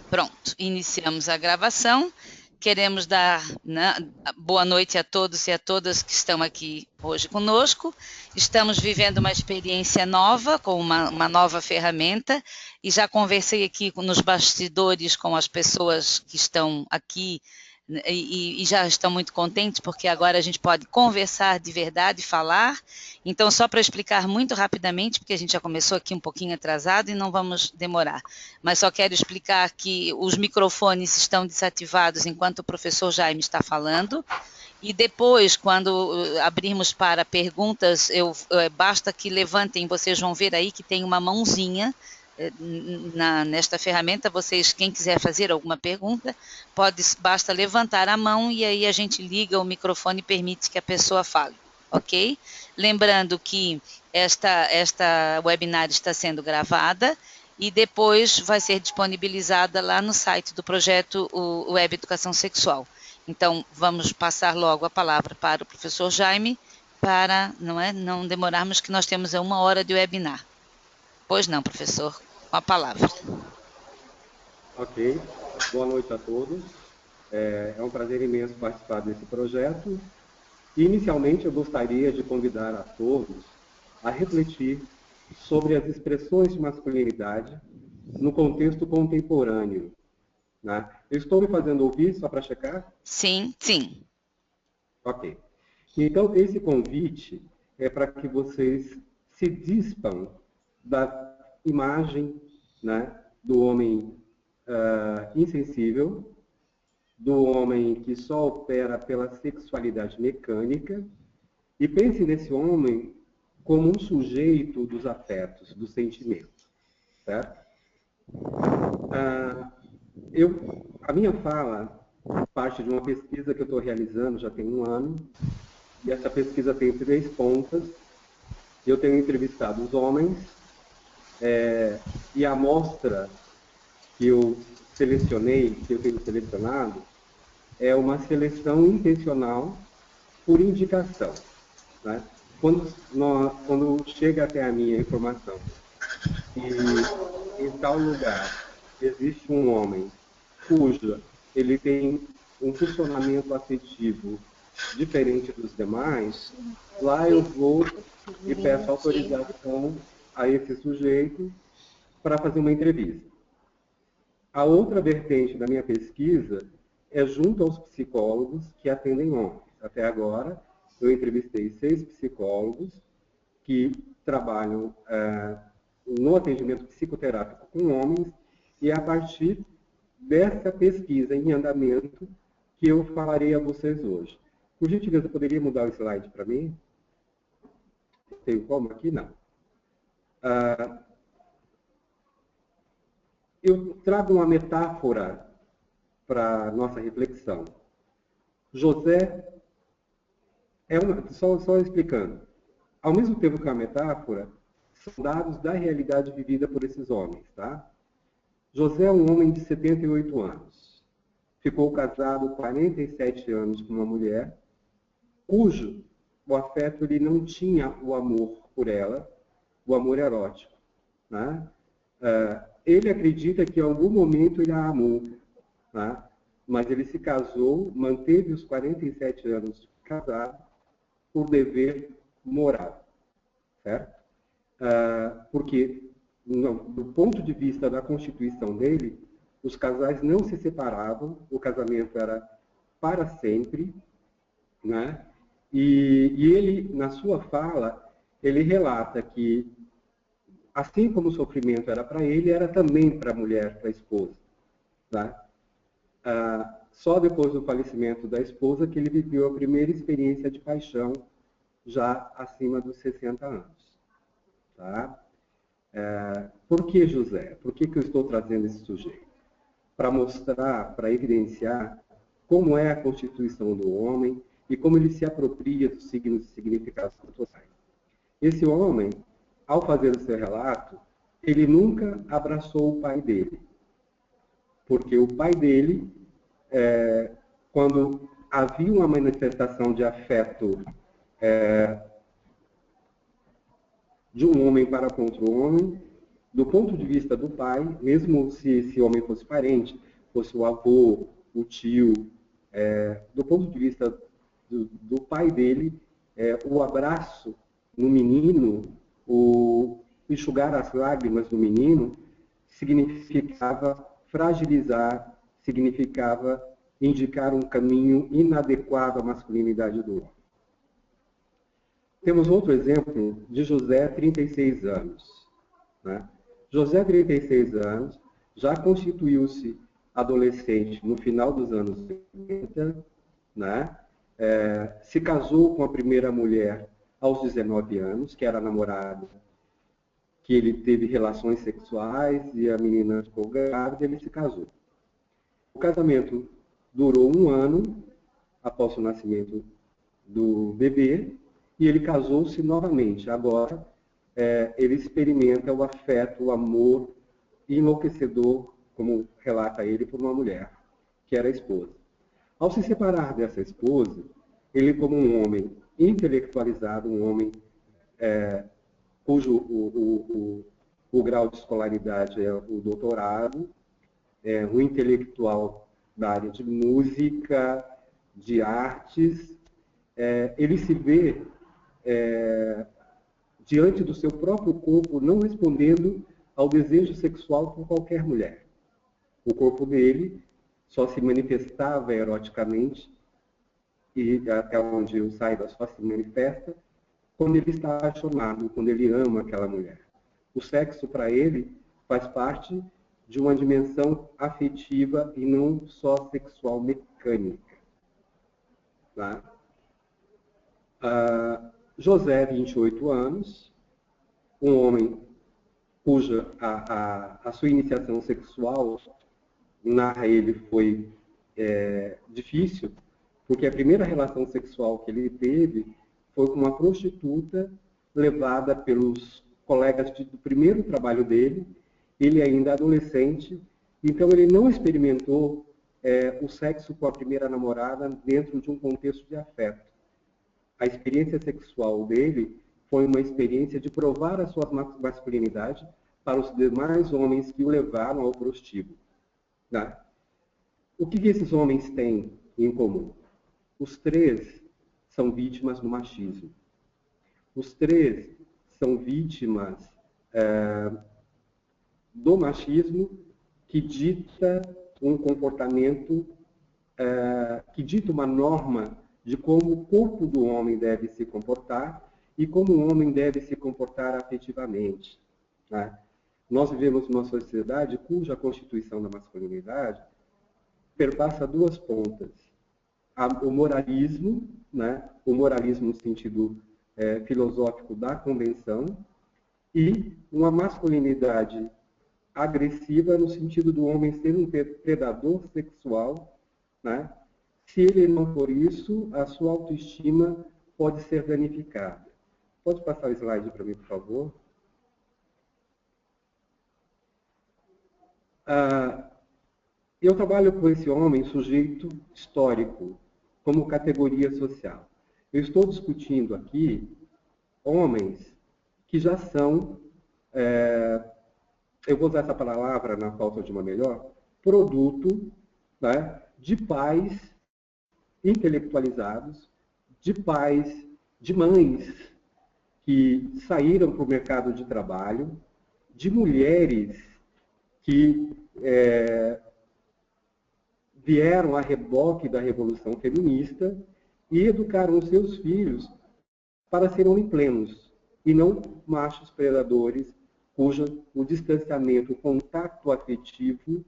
Pronto, iniciamos a gravação. Queremos dar, né, boa noite a todos e a todas que estão aqui hoje conosco. Estamos vivendo uma experiência nova, com uma nova ferramenta, e já conversei aqui nos bastidores com as pessoas que estão aqui e já estão muito contentes, porque agora a gente pode conversar de verdade, falar. Então, só para explicar muito rapidamente, porque a gente já começou aqui um pouquinho atrasado e não vamos demorar, mas só quero explicar que os microfones estão desativados enquanto o professor Jaime está falando, e depois, quando abrirmos para perguntas, basta que levantem, vocês vão ver aí que tem uma mãozinha nesta ferramenta. Vocês, quem quiser fazer alguma pergunta, basta levantar a mão e aí a gente liga o microfone e permite que a pessoa fale, ok? Lembrando que esta webinar está sendo gravada e depois vai ser disponibilizada lá no site do projeto Web Educação Sexual. Então, vamos passar logo a palavra para o professor Jaime, para não demorarmos, que nós temos 1 hora de webinar. Pois não, professor, com a palavra. Ok, boa noite a todos. É um prazer imenso participar desse projeto. Inicialmente, eu gostaria de convidar a todos a refletir sobre as expressões de masculinidade no contexto contemporâneo. Né? Eu estou me fazendo ouvir, só para checar? Sim, sim. Ok. Então, esse convite é para que vocês se dispam da imagem, né, do homem insensível, do homem que só opera pela sexualidade mecânica, e pense nesse homem como um sujeito dos afetos, do sentimento, certo? A minha fala parte de uma pesquisa que eu estou realizando já tem 1 ano, e essa pesquisa tem 3 pontas. Eu tenho entrevistado os homens, e a amostra que eu selecionei, que eu tenho selecionado, é uma seleção intencional por indicação. Né? Quando chega até a minha informação e em tal lugar existe um homem cujo ele tem um funcionamento afetivo diferente dos demais, lá eu vou e peço autorização a esse sujeito para fazer uma entrevista. A outra vertente da minha pesquisa é junto aos psicólogos que atendem homens. Até agora, eu entrevistei 6 psicólogos que trabalham no atendimento psicoterápico com homens, e é a partir dessa pesquisa em andamento que eu falarei a vocês hoje. Por gentileza, poderia mudar o slide para mim? Tem como aqui? Não. Eu trago uma metáfora para nossa reflexão. José só explicando. Ao mesmo tempo que é uma metáfora, são dados da realidade vivida por esses homens, tá? José é um homem de 78 anos. Ficou casado 47 anos com uma mulher, cujo o afeto ele não tinha o amor por ela, o amor erótico. Né? Ele acredita que em algum momento ele a amou, né? Mas ele se casou, manteve os 47 anos casado por dever moral, certo? Porque, do ponto de vista da Constituição dele, os casais não se separavam, o casamento era para sempre, né? E ele, na sua fala, ele relata que, assim como o sofrimento era para ele, era também para a mulher, para a esposa. Tá? Só depois do falecimento da esposa que ele viveu a primeira experiência de paixão, já acima dos 60 anos. Tá? Por que José? Por que eu estou trazendo esse sujeito? Para mostrar, para evidenciar como é a constituição do homem e como ele se apropria dos signos e significados culturais. Esse homem, ao fazer o seu relato, ele nunca abraçou o pai dele. Porque o pai dele, quando havia uma manifestação de afeto de um homem para contra o homem, Do ponto de vista do pai, mesmo se esse homem fosse parente, fosse o avô, o tio, do ponto de vista do pai dele, o abraço no menino, o enxugar as lágrimas do menino, significava fragilizar, significava indicar um caminho inadequado à masculinidade do homem. Temos outro exemplo de José, 36 anos. Né? José, 36 anos, já constituiu-se adolescente no final dos anos 80, né? Se casou com a primeira mulher aos 19 anos, que era a namorada, que ele teve relações sexuais e a menina ficou grávida e ele se casou. O casamento durou 1 ano após o nascimento do bebê e ele casou-se novamente. Agora, ele experimenta o afeto, o amor enlouquecedor, como relata ele, por uma mulher, que era a esposa. Ao se separar dessa esposa, ele, como um homem intelectualizado, um homem cujo o grau de escolaridade é o doutorado, um intelectual da área de música, de artes, ele se vê diante do seu próprio corpo não respondendo ao desejo sexual por qualquer mulher. O corpo dele só se manifestava eroticamente, e até onde o Saiba só se manifesta, quando ele está apaixonado, quando ele ama aquela mulher. O sexo, para ele, faz parte de uma dimensão afetiva e não só sexual mecânica. Tá? José, 28 anos, um homem cuja a sua iniciação sexual, narra ele, foi difícil, porque a primeira relação sexual que ele teve foi com uma prostituta levada pelos colegas do primeiro trabalho dele, ele ainda adolescente, então ele não experimentou o sexo com a primeira namorada dentro de um contexto de afeto. A experiência sexual dele foi uma experiência de provar a sua masculinidade para os demais homens que o levaram ao prostíbulo. Né? O que esses homens têm em comum? Os três são vítimas do machismo. Os três são vítimas do machismo que dita um comportamento, que dita uma norma de como o corpo do homem deve se comportar e como o homem deve se comportar afetivamente. Né? Nós vivemos numa sociedade cuja constituição da masculinidade perpassa 2 pontas. O moralismo, né? O moralismo no sentido filosófico da convenção, e uma masculinidade agressiva no sentido do homem ser um predador sexual, né? Se ele não for isso, a sua autoestima pode ser danificada. Pode passar o slide para mim, por favor? Eu trabalho com esse homem, sujeito histórico, como categoria social. Eu estou discutindo aqui homens que já são, eu vou usar essa palavra na falta de uma melhor, produto, né, de pais intelectualizados, de pais, de mães que saíram para o mercado de trabalho, de mulheres que vieram a reboque da Revolução Feminista e educaram os seus filhos para serem homens plenos, e não machos predadores, cujo o distanciamento, o contato afetivo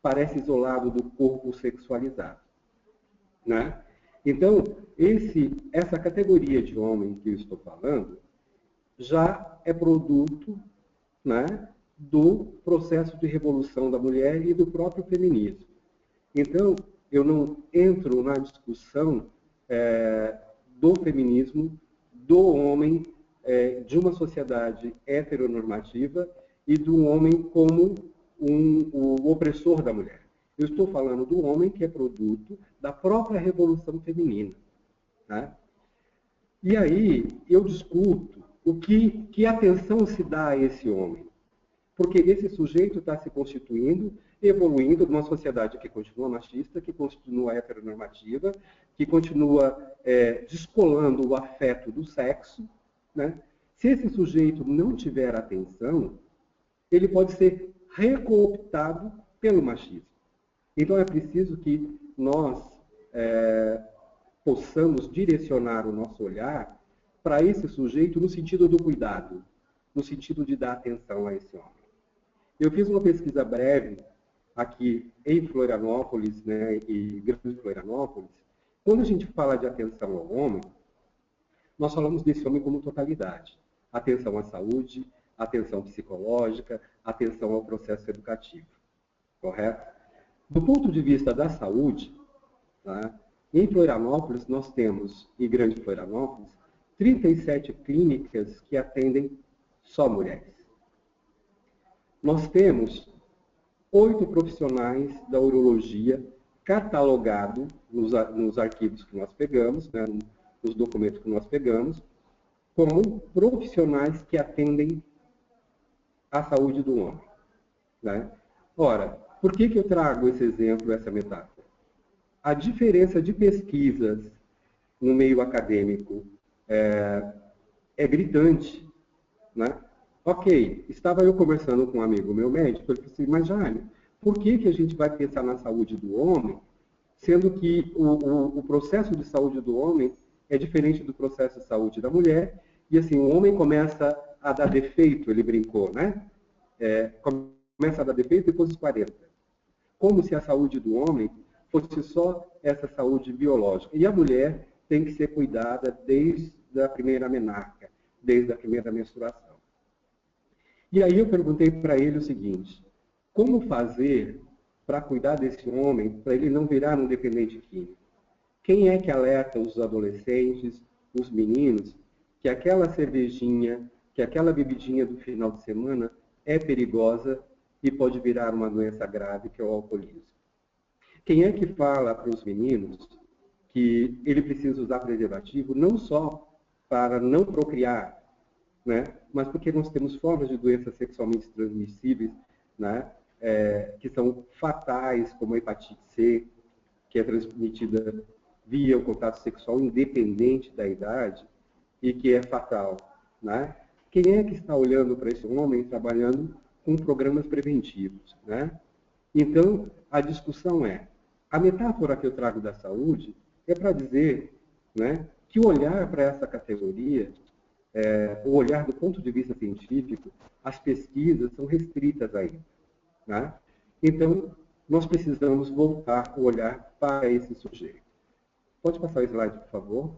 parece isolado do corpo sexualizado. Né? Então, essa categoria de homem que eu estou falando já é produto, né, do processo de revolução da mulher e do próprio feminismo. Então, eu não entro na discussão do feminismo, do homem, de uma sociedade heteronormativa e do homem como o opressor da mulher. Eu estou falando do homem que é produto da própria revolução feminina. Né? E aí eu discuto que atenção se dá a esse homem. Porque esse sujeito está se constituindo, evoluindo numa sociedade que continua machista, que continua heteronormativa, que continua descolando o afeto do sexo, né? Se esse sujeito não tiver atenção, ele pode ser recooptado pelo machismo. Então é preciso que nós possamos direcionar o nosso olhar para esse sujeito no sentido do cuidado, no sentido de dar atenção a esse homem. Eu fiz uma pesquisa breve aqui em Florianópolis, né, e Grande Florianópolis. Quando a gente fala de atenção ao homem, nós falamos desse homem como totalidade. Atenção à saúde, atenção psicológica, atenção ao processo educativo. Correto? Do ponto de vista da saúde, tá, em Florianópolis, nós temos, em Grande Florianópolis, 37 clínicas que atendem só mulheres. Nós temos 8 profissionais da urologia catalogados nos arquivos que nós pegamos, né, nos documentos que nós pegamos, como profissionais que atendem a saúde do homem. Né? Ora, por que eu trago esse exemplo, essa metáfora? A diferença de pesquisas no meio acadêmico é gritante. Né? Ok, estava eu conversando com um amigo meu médico, ele disse assim, mas Jaime, por que a gente vai pensar na saúde do homem, sendo que o processo de saúde do homem é diferente do processo de saúde da mulher, e assim, o homem começa a dar defeito, ele brincou, né? Começa a dar defeito depois dos 40. Como se a saúde do homem fosse só essa saúde biológica. E a mulher tem que ser cuidada desde a primeira menarca, desde a primeira menstruação. E aí eu perguntei para ele o seguinte, como fazer para cuidar desse homem, para ele não virar um dependente químico? Quem é que alerta os adolescentes, os meninos, que aquela cervejinha, que aquela bebidinha do final de semana é perigosa e pode virar uma doença grave, que é o alcoolismo? Quem é que fala para os meninos que ele precisa usar preservativo não só para não procriar, né, mas porque nós temos formas de doenças sexualmente transmissíveis, né, que são fatais, como a hepatite C, que é transmitida via o contato sexual independente da idade e que é fatal. Né? Quem é que está olhando para esse homem trabalhando com programas preventivos? Né? Então, a discussão a metáfora que eu trago da saúde é para dizer, né, que o olhar para essa categoria, o olhar do ponto de vista científico, as pesquisas são restritas ainda. Né? Então, nós precisamos voltar o olhar para esse sujeito. Pode passar o slide, por favor?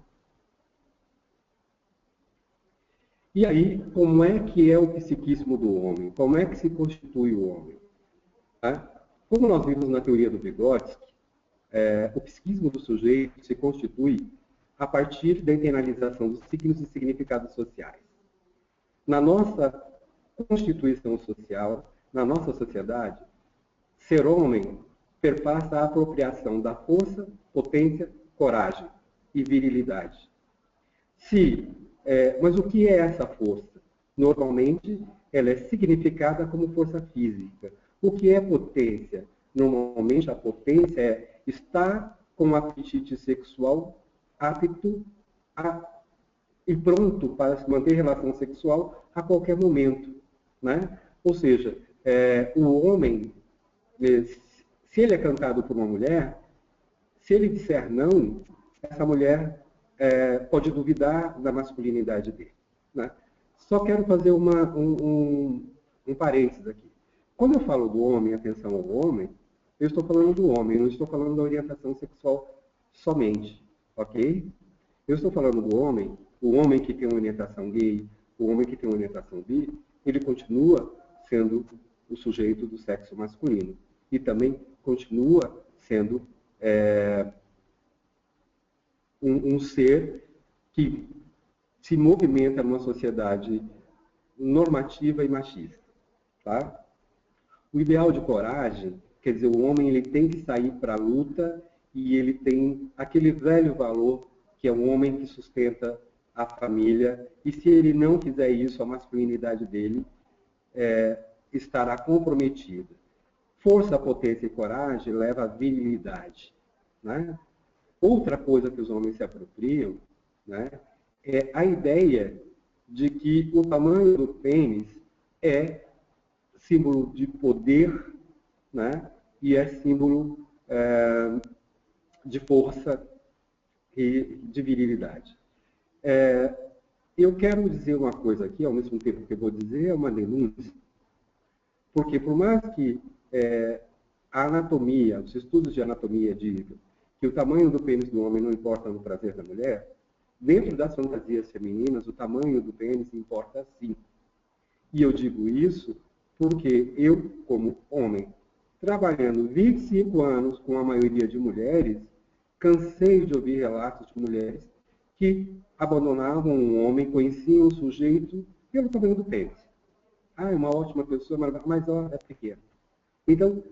E aí, como é que é o psiquismo do homem? Como é que se constitui o homem? Tá? Como nós vimos na teoria do Vygotsky, o psiquismo do sujeito se constitui a partir da internalização dos signos e significados sociais. Na nossa constituição social, na nossa sociedade, ser homem perpassa a apropriação da força, potência, coragem e virilidade. Mas o que é essa força? Normalmente, ela é significada como força física. O que é potência? Normalmente, a potência é estar com o apetite sexual apto e pronto para se manter relação sexual a qualquer momento. Né? Ou seja, o homem, se ele é cantado por uma mulher, se ele disser não, essa mulher pode duvidar da masculinidade dele. Né? Só quero fazer um parênteses aqui. Quando eu falo do homem, atenção ao homem, eu estou falando do homem, não estou falando da orientação sexual somente. Ok? Eu estou falando do homem, o homem que tem uma orientação gay, o homem que tem uma orientação bi, ele continua sendo o sujeito do sexo masculino. E também continua sendo um ser que se movimenta numa sociedade normativa e machista. Tá? O ideal de coragem, quer dizer, o homem ele tem que sair para a luta e ele tem aquele velho valor que é um homem que sustenta a família, e se ele não fizer isso, a masculinidade dele estará comprometida. Força, potência e coragem leva à virilidade. Né? Outra coisa que os homens se apropriam, né, é a ideia de que o tamanho do pênis é símbolo de poder, né, e é símbolo de força e de virilidade. Eu quero dizer uma coisa aqui, ao mesmo tempo que eu vou dizer, é uma denúncia, porque por mais que a anatomia, os estudos de anatomia digam que o tamanho do pênis do homem não importa no prazer da mulher, dentro das fantasias femininas, o tamanho do pênis importa sim. E eu digo isso porque eu, como homem, trabalhando 25 anos com a maioria de mulheres, cansei de ouvir relatos de mulheres que abandonavam um homem, conheciam o sujeito pelo tamanho do pênis. Ah, é uma ótima pessoa, mas ela é pequena. Então,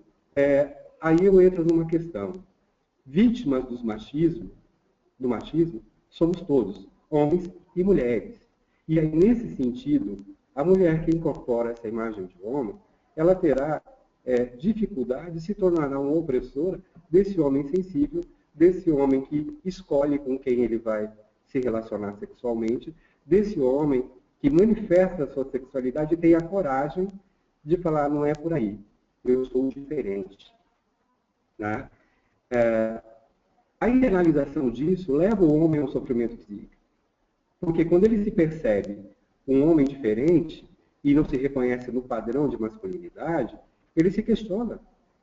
aí eu entro numa questão. Vítimas do machismo somos todos, homens e mulheres. E aí, nesse sentido, a mulher que incorpora essa imagem de homem, ela terá dificuldade, se tornará uma opressora desse homem sensível, desse homem que escolhe com quem ele vai se relacionar sexualmente, desse homem que manifesta a sua sexualidade e tem a coragem de falar, não é por aí, eu sou diferente. Né? A internalização disso leva o homem ao sofrimento psíquico. Porque quando ele se percebe um homem diferente e não se reconhece no padrão de masculinidade, ele se questiona.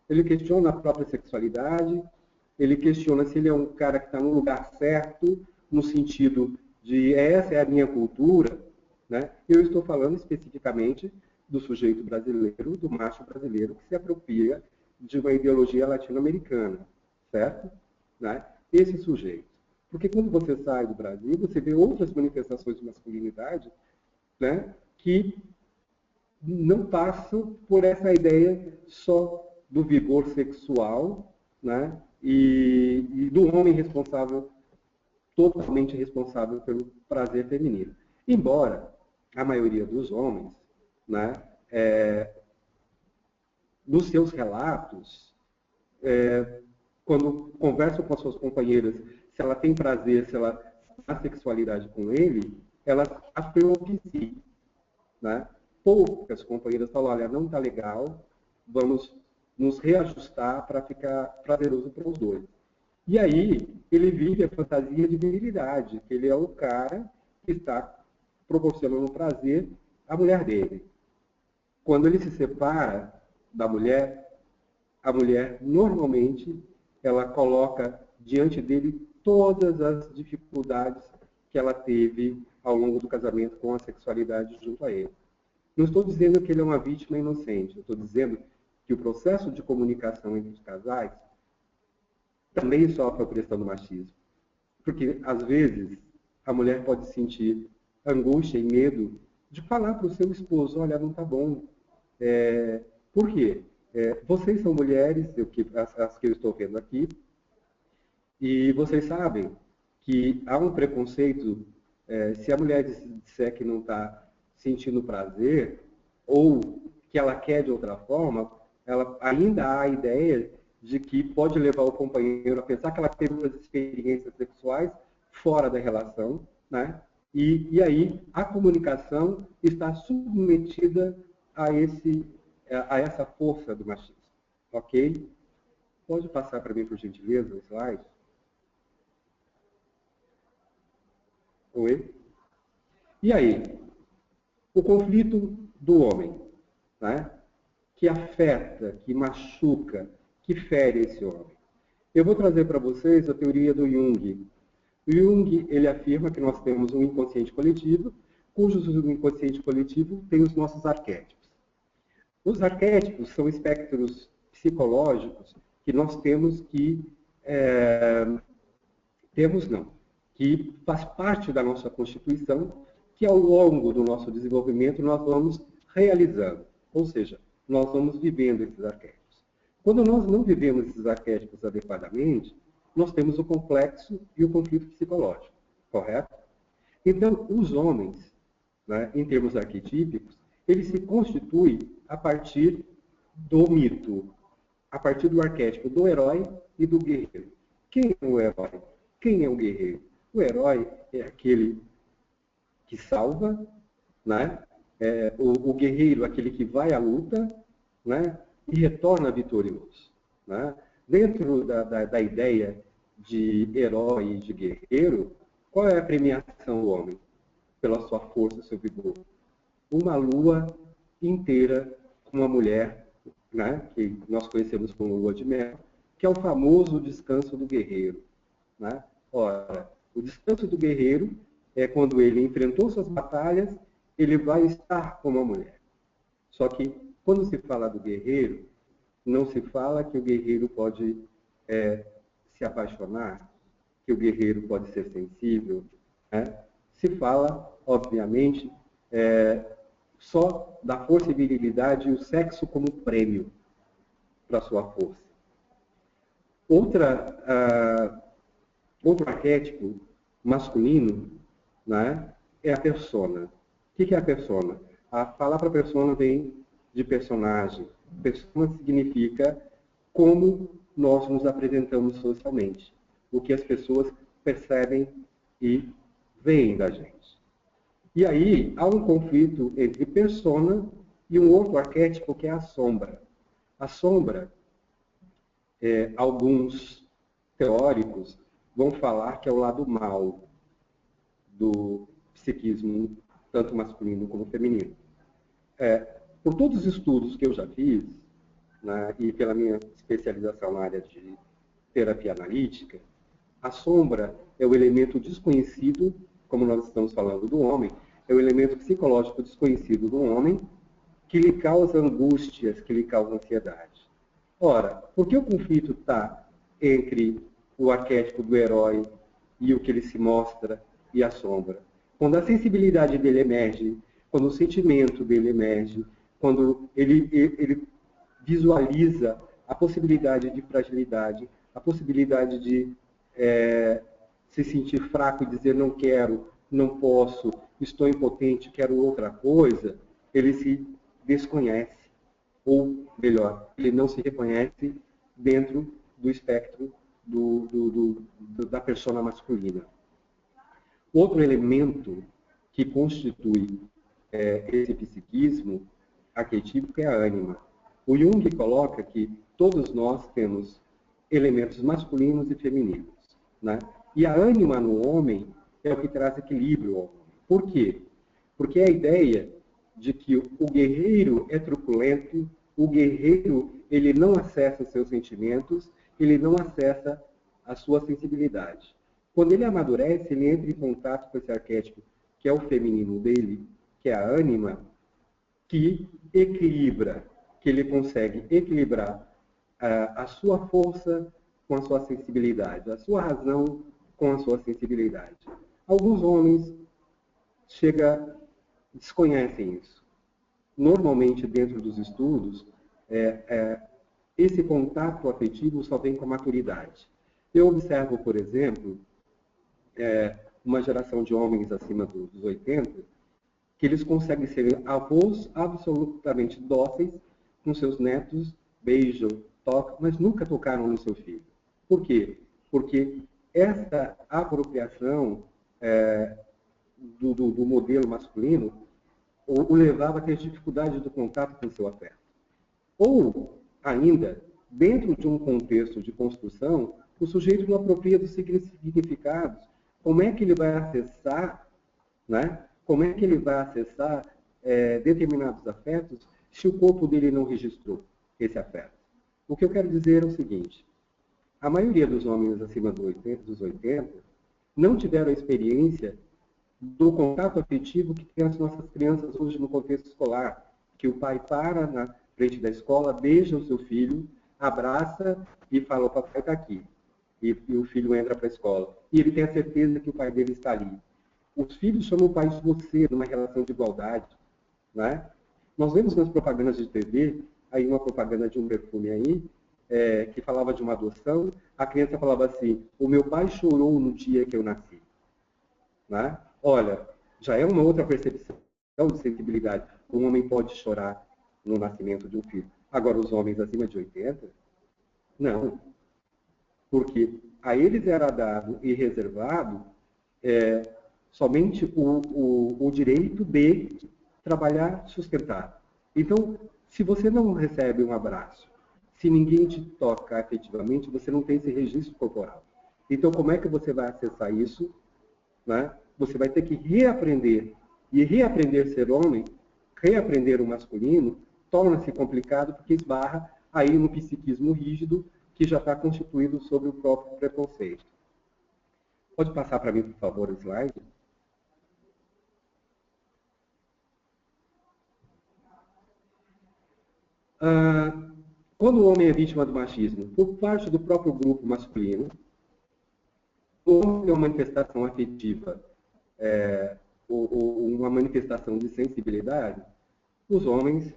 Ele questiona a própria sexualidade, ele questiona se ele é um cara que está no lugar certo, no sentido de essa é a minha cultura. Né? Eu estou falando especificamente do sujeito brasileiro, do macho brasileiro, que se apropria de uma ideologia latino-americana, certo? Né? Esse sujeito. Porque quando você sai do Brasil, você vê outras manifestações de masculinidade, né, que não passam por essa ideia só do vigor sexual, né, e do homem responsável, totalmente responsável pelo prazer feminino. Embora a maioria dos homens, né, nos seus relatos, quando conversam com as suas companheiras, se ela tem prazer, se ela a sexualidade com ele, elas afirmam que sim. Né? Poucas companheiras falam, olha, não está legal, vamos nos reajustar para ficar prazeroso para os dois. E aí, ele vive a fantasia de virilidade, que ele é o cara que está proporcionando prazer à mulher dele. Quando ele se separa da mulher, a mulher, normalmente, ela coloca diante dele todas as dificuldades que ela teve ao longo do casamento com a sexualidade junto a ele. Não estou dizendo que ele é uma vítima inocente, eu estou dizendo que o processo de comunicação entre os casais também sofre a pressão do machismo. Porque, às vezes, a mulher pode sentir angústia e medo de falar para o seu esposo, olha, não está bom. Por quê? Vocês são mulheres, as que eu estou vendo aqui, e vocês sabem que há um preconceito, se a mulher disser que não está sentindo prazer, ou que ela quer de outra forma, ela ainda há a ideia de que pode levar o companheiro a pensar que ela teve outras experiências sexuais fora da relação, né? E aí a comunicação está submetida a essa força do machismo. Ok? Pode passar para mim, por gentileza, o slide? Oi? E aí? O conflito do homem, né? Que afeta, que machuca, que fere esse homem. Eu vou trazer para vocês a teoria do Jung. O Jung, ele afirma que nós temos um inconsciente coletivo, cujo inconsciente coletivo tem os nossos arquétipos. Os arquétipos são espectros psicológicos que nós temos que... que faz parte da nossa constituição, que ao longo do nosso desenvolvimento nós vamos realizando. Ou seja, nós vamos vivendo esses arquétipos. Quando nós não vivemos esses arquétipos adequadamente, nós temos o complexo e o conflito psicológico, correto? Então, os homens, né, em termos arquetípicos, eles se constituem a partir do mito, a partir do arquétipo do herói e do guerreiro. Quem é o herói? Quem é o guerreiro? O herói é aquele que salva, né? O guerreiro, aquele que vai à luta, né? E retorna vitorioso. Né? Dentro da ideia de herói e de guerreiro, qual é a premiação do homem? Pela sua força, seu vigor. Uma lua inteira com uma mulher, né? Que nós conhecemos como lua de mel, que é o famoso descanso do guerreiro. Né? Ora, o descanso do guerreiro é quando ele enfrentou suas batalhas, ele vai estar com uma mulher. Só que, quando se fala do guerreiro, não se fala que o guerreiro pode se apaixonar, que o guerreiro pode ser sensível. Né? Se fala, obviamente, só da força e virilidade e o sexo como prêmio para a sua força. Outro arquétipo masculino, né, é a persona. O que é a persona? A palavra persona vem de personagem. Persona significa como nós nos apresentamos socialmente, o que as pessoas percebem e veem da gente. E aí há um conflito entre persona e um outro arquétipo que é a sombra. A sombra, alguns teóricos vão falar que é o lado mal do psiquismo, tanto masculino como feminino. Por todos os estudos que eu já fiz, né, e pela minha especialização na área de terapia analítica, a sombra é o elemento desconhecido, como nós estamos falando do homem, é o elemento psicológico desconhecido do homem que lhe causa angústias, que lhe causa ansiedade. Ora, por que o conflito está entre o arquétipo do herói e o que ele se mostra e a sombra? Quando a sensibilidade dele emerge, quando o sentimento dele emerge, quando ele visualiza a possibilidade de fragilidade, a possibilidade de se sentir fraco e dizer não quero, não posso, estou impotente, quero outra coisa, ele se desconhece. Ou, melhor, ele não se reconhece dentro do espectro da persona masculina. Outro elemento que constitui esse psiquismo arquetípico é a ânima. O Jung coloca que todos nós temos elementos masculinos e femininos. Né? E a ânima no homem é o que traz equilíbrio ao homem. Por quê? Porque é a ideia de que o guerreiro é truculento, o guerreiro ele não acessa os seus sentimentos, ele não acessa a sua sensibilidade. Quando ele amadurece, ele entra em contato com esse arquétipo, que é o feminino dele, que é a ânima, que equilibra, que ele consegue equilibrar a sua força com a sua sensibilidade, a sua razão com a sua sensibilidade. Alguns homens desconhecem isso. Normalmente, dentro dos estudos, esse contato afetivo só vem com a maturidade. Eu observo, por exemplo, uma geração de homens acima dos 80, que eles conseguem ser avós absolutamente dóceis com seus netos, beijam, tocam, mas nunca tocaram no seu filho. Por quê? Porque essa apropriação do modelo masculino o levava a ter dificuldade do contato com o seu afeto. Ou, ainda, dentro de um contexto de construção, o sujeito não apropria dos significados. Como é que ele vai acessar, né? Como é que ele vai acessar determinados afetos se o corpo dele não registrou esse afeto? O que eu quero dizer é o seguinte: a maioria dos homens acima dos 80 não tiveram a experiência do contato afetivo que tem as nossas crianças hoje no contexto escolar, que o pai para na frente da escola, beija o seu filho, abraça e fala: o papai está aqui. E o filho entra para a escola. E ele tem a certeza que o pai dele está ali. Os filhos chamam o pai de você, numa relação de igualdade. Né? Nós vemos nas propagandas de TV, aí uma propaganda de um perfume aí, que falava de uma adoção, a criança falava assim: o meu pai chorou no dia que eu nasci. Né? Olha, já é uma outra percepção de sensibilidade. Um homem pode chorar, no nascimento de um filho. Agora, os homens acima de 80, não. Porque a eles era dado e reservado somente o direito de trabalhar sustentado. Então, se você não recebe um abraço, se ninguém te toca efetivamente, você não tem esse registro corporal. Então, como é que você vai acessar isso? Né? Você vai ter que reaprender. E reaprender ser homem, reaprender o masculino, torna-se complicado porque esbarra aí no psiquismo rígido que já está constituído sobre o próprio preconceito. Pode passar para mim, por favor, o slide? Quando o homem é vítima do machismo, por parte do próprio grupo masculino, ou é uma manifestação afetiva, ou uma manifestação de sensibilidade, os homens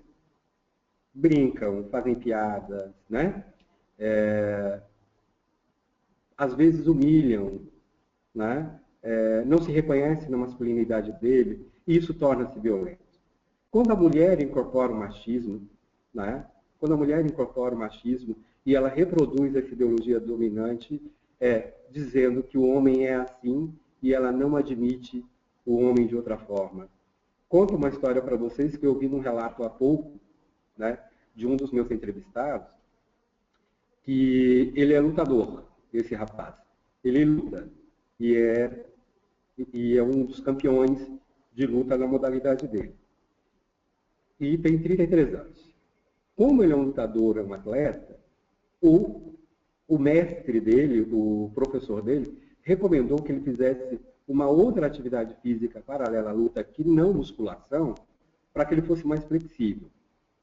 brincam, fazem piadas, né? Às vezes humilham, né? Não se reconhece na masculinidade dele, e isso torna-se violento. Quando a mulher incorpora o machismo, né? Quando a mulher incorpora o machismo e ela reproduz essa ideologia dominante, dizendo que o homem é assim e ela não admite o homem de outra forma. Conto uma história para vocês que eu vi num relato há pouco, né, de um dos meus entrevistados, que ele é lutador, esse rapaz. Ele luta e é um dos campeões de luta na modalidade dele. E tem 33 anos. Como ele é um lutador, é um atleta, o mestre dele, o professor dele, recomendou que ele fizesse uma outra atividade física paralela à luta, que não musculação, para que ele fosse mais flexível,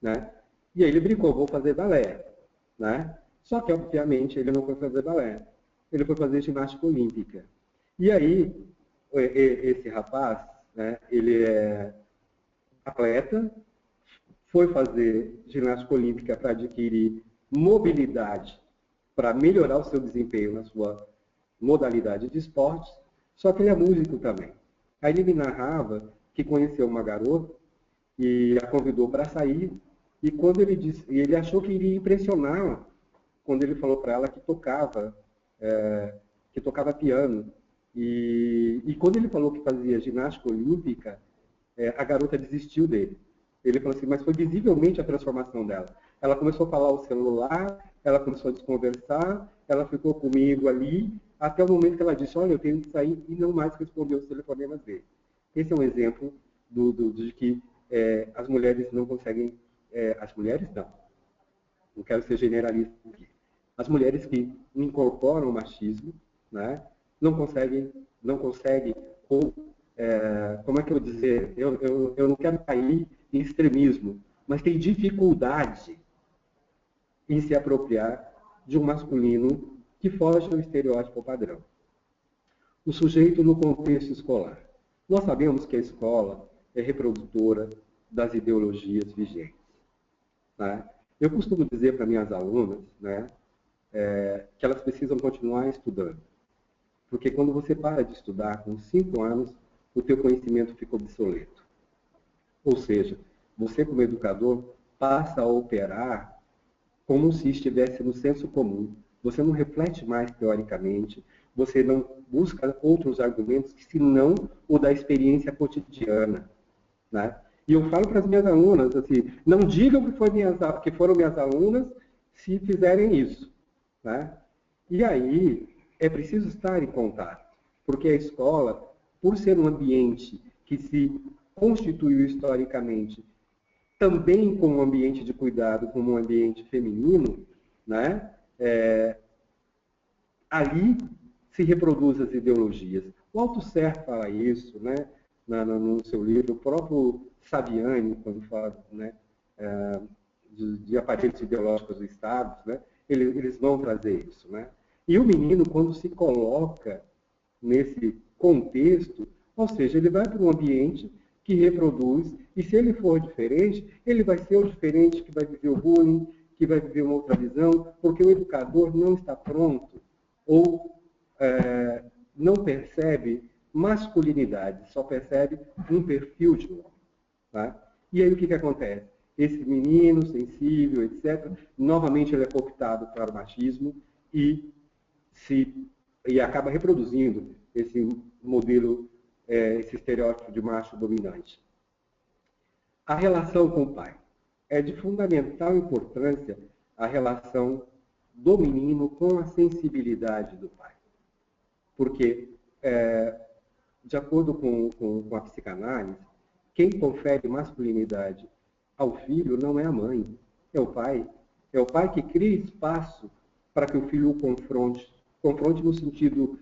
né? E aí ele brincou, vou fazer balé, né? Só que, obviamente, ele não foi fazer balé. Ele foi fazer ginástica olímpica. E aí, esse rapaz, né, ele é atleta, foi fazer ginástica olímpica para adquirir mobilidade, para melhorar o seu desempenho na sua modalidade de esportes, só que ele é músico também. Aí ele me narrava que conheceu uma garota e a convidou para sair, e quando ele disse, ele achou que iria impressioná-la, quando ele falou para ela que tocava piano. E quando ele falou que fazia ginástica olímpica, a garota desistiu dele. Ele falou assim, mas foi visivelmente a transformação dela. Ela começou a falar o celular, ela começou a desconversar, ela ficou comigo ali, até o momento que ela disse, olha, eu tenho que sair, e não mais respondeu os telefonemas dele. Esse é um exemplo de que as mulheres não conseguem, as mulheres não quero ser generalista aqui, as mulheres que incorporam o machismo, né, não conseguem, ou, como é que eu vou dizer, eu não quero cair em extremismo, mas tem dificuldade em se apropriar de um masculino que foge ao estereótipo padrão. O sujeito no contexto escolar. Nós sabemos que a escola é reprodutora das ideologias vigentes. Né? Eu costumo dizer para minhas alunas, né, que elas precisam continuar estudando. Porque quando você para de estudar com 5 anos, o teu conhecimento fica obsoleto. Ou seja, você como educador passa a operar como se estivesse no senso comum. Você não reflete mais teoricamente, você não busca outros argumentos que senão o da experiência cotidiana. Né? E eu falo para as minhas alunas, assim, não digam que foram minhas alunas se fizerem isso. Né? E aí, é preciso estar em contato, porque a escola, por ser um ambiente que se constituiu historicamente também como um ambiente de cuidado, como um ambiente feminino, né? Ali se reproduzem as ideologias. O Althusser fala isso, né? No seu livro, o próprio Saviani, quando fala, né, de aparelhos ideológicos do Estado, né? Eles vão trazer isso. Né? E o menino, quando se coloca nesse contexto, ou seja, ele vai para um ambiente que reproduz, e se ele for diferente, ele vai ser o diferente que vai viver o bullying, que vai viver uma outra visão, porque o educador não está pronto, ou não percebe masculinidade, só percebe um perfil de homem. Tá? E aí o que acontece? esse menino sensível, etc., novamente ele é cooptado para o machismo e, e acaba reproduzindo esse modelo, esse estereótipo de macho dominante. A relação com o pai. É de fundamental importância a relação do menino com a sensibilidade do pai. Porque, de acordo com a psicanálise, quem confere masculinidade ao filho não é a mãe, é o pai. É o pai que cria espaço para que o filho o confronte. Confronte no sentido,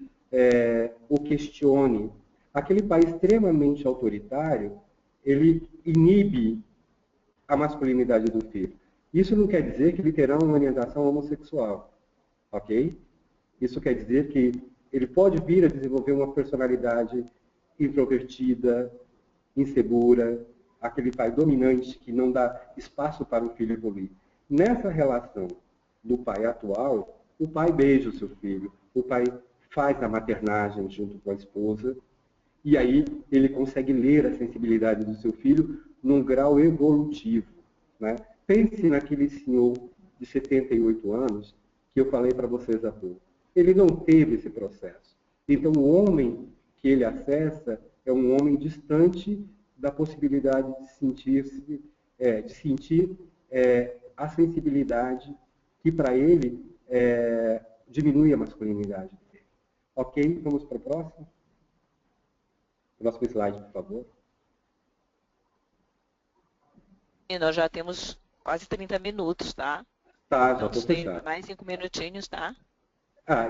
o questione. Aquele pai extremamente autoritário, ele inibe a masculinidade do filho. Isso não quer dizer que ele terá uma orientação homossexual, ok? Isso quer dizer que ele pode vir a desenvolver uma personalidade introvertida, insegura, aquele pai dominante que não dá espaço para o filho evoluir. Nessa relação do pai atual, o pai beija o seu filho, o pai faz a maternagem junto com a esposa, e aí ele consegue ler a sensibilidade do seu filho num grau evolutivo, né? Pense naquele senhor de 78 anos que eu falei para vocês há pouco. Ele não teve esse processo. Então, o homem que ele acessa é um homem distante da possibilidade de sentir a sensibilidade que, para ele, diminui a masculinidade dele. Ok? Vamos para o próximo? Próximo slide, por favor. E nós já temos quase 30 minutos, tá? Tá, já estou tem fechado. mais 5 minutinhos, tá?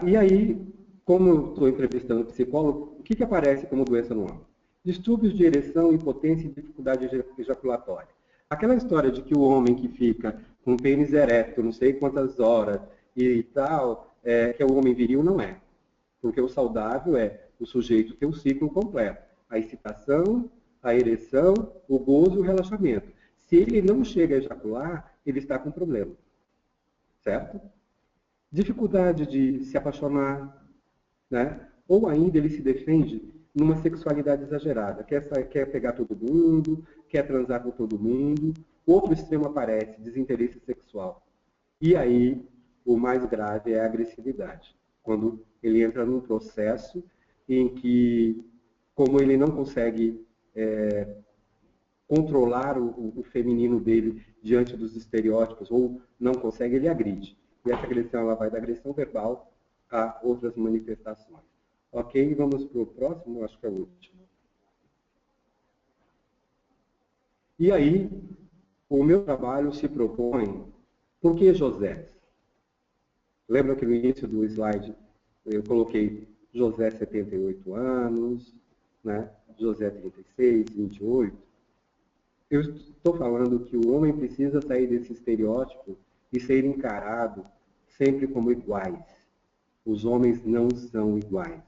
E aí, como eu estou entrevistando psicólogo, o que aparece como doença no homem? Distúrbios de ereção, impotência e dificuldade ejaculatória. Aquela história de que o homem que fica com o pênis ereto não sei quantas horas e tal, que é o homem viril, não é. Porque o saudável é o sujeito ter o ciclo completo. A excitação, a ereção, o gozo e o relaxamento. Se ele não chega a ejacular, ele está com problema. Certo? Dificuldade de se apaixonar, né? Ou ainda ele se defende numa sexualidade exagerada. Quer pegar todo mundo, quer transar com todo mundo. Outro extremo aparece, desinteresse sexual. E aí, o mais grave é a agressividade. Quando ele entra num processo em que, como ele não consegue controlar o feminino dele diante dos estereótipos, ou não consegue, ele agride. E essa agressão ela vai da agressão verbal a outras manifestações. Ok? Vamos para o próximo, acho que é o último. E aí, o meu trabalho se propõe, por que José? Lembra que no início do slide eu coloquei José 78 anos, né? José 36, 28. Eu estou falando que o homem precisa sair desse estereótipo e ser encarado sempre como iguais. Os homens não são iguais.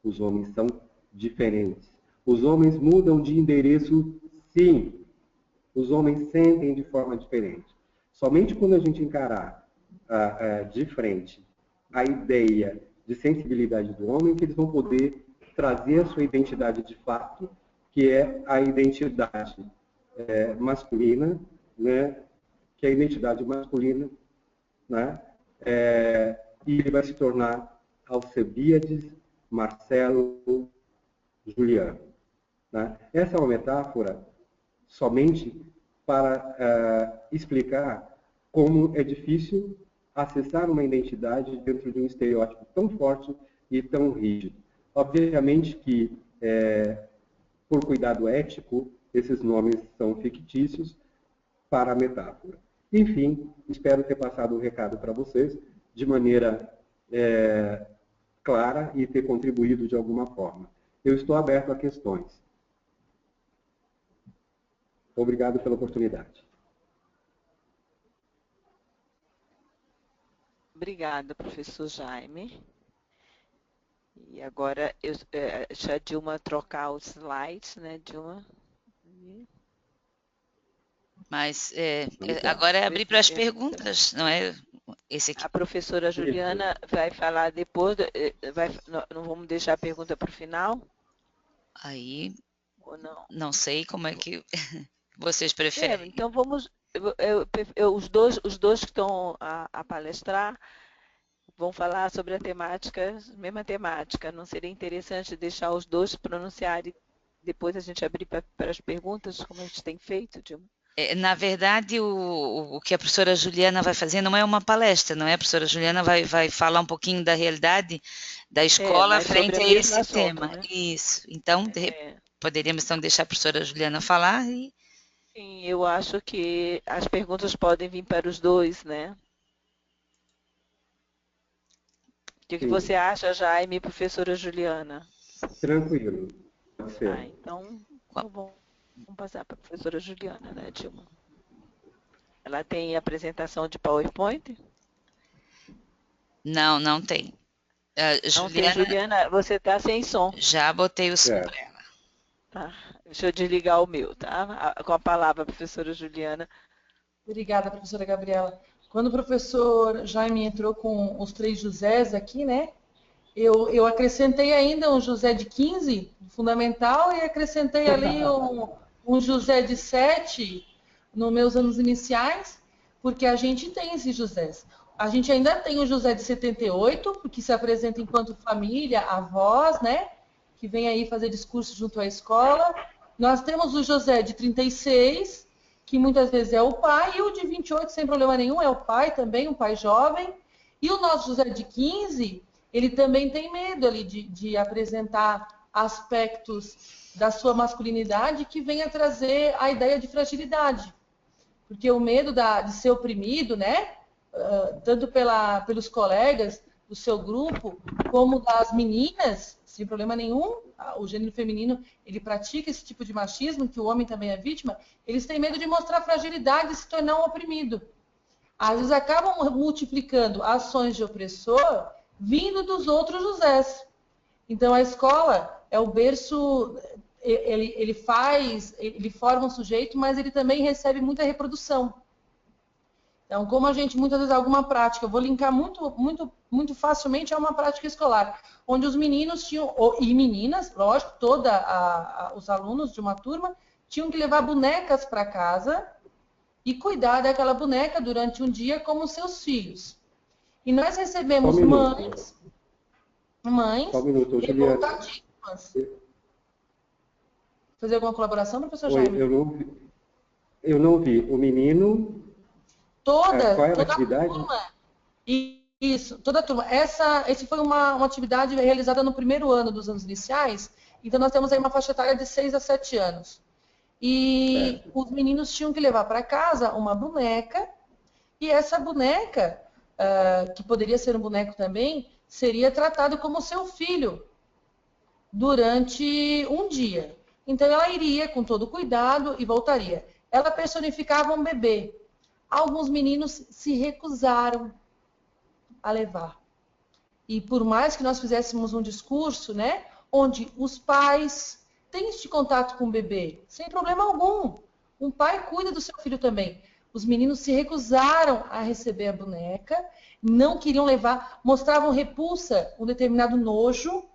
Os homens são diferentes. Os homens mudam de endereço, sim. Os homens sentem de forma diferente. Somente quando a gente encarar de frente a ideia de sensibilidade do homem que eles vão poder trazer a sua identidade de fato, que é a identidade masculina, né? Que é a identidade masculina, né? E ele vai se tornar Alcebiades, Marcelo, Juliano. Né? Essa é uma metáfora somente para explicar como é difícil acessar uma identidade dentro de um estereótipo tão forte e tão rígido. Obviamente que, por cuidado ético, esses nomes são fictícios para a metáfora. Enfim, espero ter passado o recado para vocês de maneira clara e ter contribuído de alguma forma. Eu estou aberto a questões. Obrigado pela oportunidade. Obrigada, professor Jaime. E agora, deixa a Dilma trocar os slides, né, Dilma? Mas agora é abrir para as perguntas, não é? Esse aqui. A professora Juliana vai falar depois, não vamos deixar a pergunta para o final? Aí, ou não? Não sei como é que vocês preferem. Então vamos os dois que estão a palestrar vão falar sobre a temática, mesma temática. Não seria interessante deixar os dois pronunciarem, depois a gente abrir para as perguntas, como a gente tem feito, Dilma? Na verdade, o que a professora Juliana vai fazer não é uma palestra, não é? A professora Juliana vai falar um pouquinho da realidade da escola mas frente sobre a o mesmo esse assunto, tema. né? Isso. Então, É, poderíamos então deixar a professora Juliana falar e sim, eu acho que as perguntas podem vir para os dois, né? O que Sim, você acha, Jaime e professora Juliana? tranquilo. Pode ser. Então vamos passar para a professora Juliana, né, Dilma? Ela tem apresentação de PowerPoint? não tem. Não tem, Juliana, Juliana, você está sem som. já botei o som para Certo. ela. Tá? Deixa eu desligar o meu, tá? Com a palavra, professora Juliana. Obrigada, professora Gabriela. Quando o professor Jaime entrou com os 3 Josés aqui, né? Eu acrescentei ainda um José de 15, fundamental, e acrescentei ali um José de 7 nos meus anos iniciais, porque a gente tem esses Josés. A gente ainda tem o José de 78, que se apresenta enquanto família, avós, né? Que vem aí fazer discurso junto à escola. Nós temos o José de 36, que muitas vezes é o pai, e o de 28, sem problema nenhum, é o pai também, um pai jovem. E o nosso José de 15, ele também tem medo ali de apresentar aspectos da sua masculinidade que venha trazer a ideia de fragilidade. Porque o medo de ser oprimido, né? Tanto pelos colegas do seu grupo, como das meninas, sem problema nenhum, o gênero feminino, ele pratica esse tipo de machismo, que o homem também é vítima, eles têm medo de mostrar fragilidade e se tornar um oprimido. Às vezes acabam multiplicando ações de opressor vindo dos outros Josés. Então a escola é o berço, ele forma um sujeito, mas ele também recebe muita reprodução. Então, como a gente muitas vezes alguma prática, eu vou linkar muito facilmente a uma prática escolar, onde os meninos tinham, e meninas, lógico, os alunos de uma turma, tinham que levar bonecas para casa e cuidar daquela boneca durante um dia como seus filhos. E nós recebemos mães Só um minuto, Juliana. revoltadíssimas. Fazer alguma colaboração, professor Oi, Jaime? eu não vi. O menino. Qual era a atividade? Turma. Isso, toda a turma. Essa foi uma atividade realizada no primeiro ano dos anos iniciais, então nós temos aí uma faixa etária de 6 a 7 anos. E os meninos tinham que levar para casa uma boneca, e essa boneca, que poderia ser um boneco também, seria tratado como seu filho durante um dia. Então ela iria com todo cuidado e voltaria. Ela personificava um bebê. Alguns meninos se recusaram a levar. E por mais que nós fizéssemos um discurso, né, onde os pais têm este contato com o bebê, sem problema algum. Um pai cuida do seu filho também. Os meninos se recusaram a receber a boneca, não queriam levar, mostravam repulsa, um determinado nojo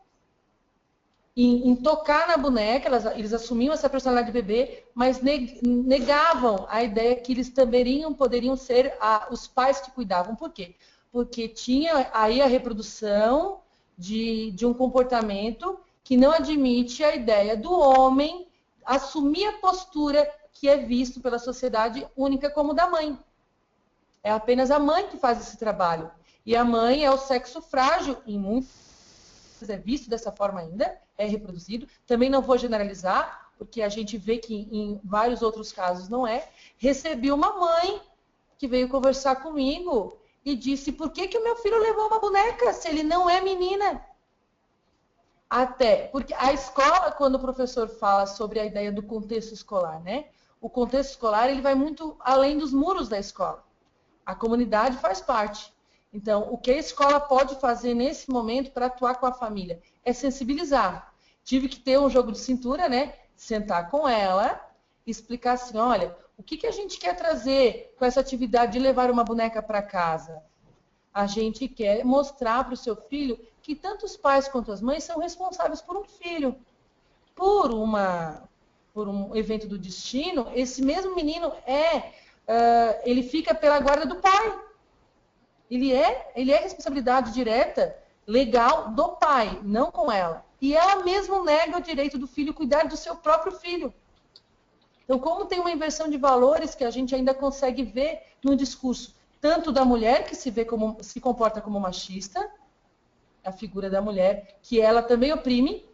em tocar na boneca, eles assumiam essa personalidade de bebê, mas negavam a ideia que eles também poderiam ser os pais que cuidavam. Por quê? Porque tinha aí a reprodução de um comportamento que não admite a ideia do homem assumir a postura que é visto pela sociedade única como da mãe. É apenas a mãe que faz esse trabalho. E a mãe é o sexo frágil, em muitos é visto dessa forma ainda, é reproduzido. Também não vou generalizar, porque a gente vê que em vários outros casos não é. Recebi uma mãe que veio conversar comigo e disse: por que o meu filho levou uma boneca se ele não é menina? Até, porque a escola, quando o professor fala sobre a ideia do contexto escolar, né? O contexto escolar, ele vai muito além dos muros da escola. A comunidade faz parte. Então, o que a escola pode fazer nesse momento para atuar com a família? É sensibilizar. Tive que ter um jogo de cintura, né? Sentar com ela, explicar assim, olha, o que a gente quer trazer com essa atividade de levar uma boneca para casa? A gente quer mostrar para o seu filho que tanto os pais quanto as mães são responsáveis por um filho. Por um evento do destino, esse mesmo menino é ele fica pela guarda do pai. Ele é responsabilidade direta, legal, do pai, não com ela. E ela mesma nega o direito do filho cuidar do seu próprio filho. Então, como tem uma inversão de valores que a gente ainda consegue ver no discurso, tanto da mulher, que se comporta como machista, a figura da mulher, que ela também oprime,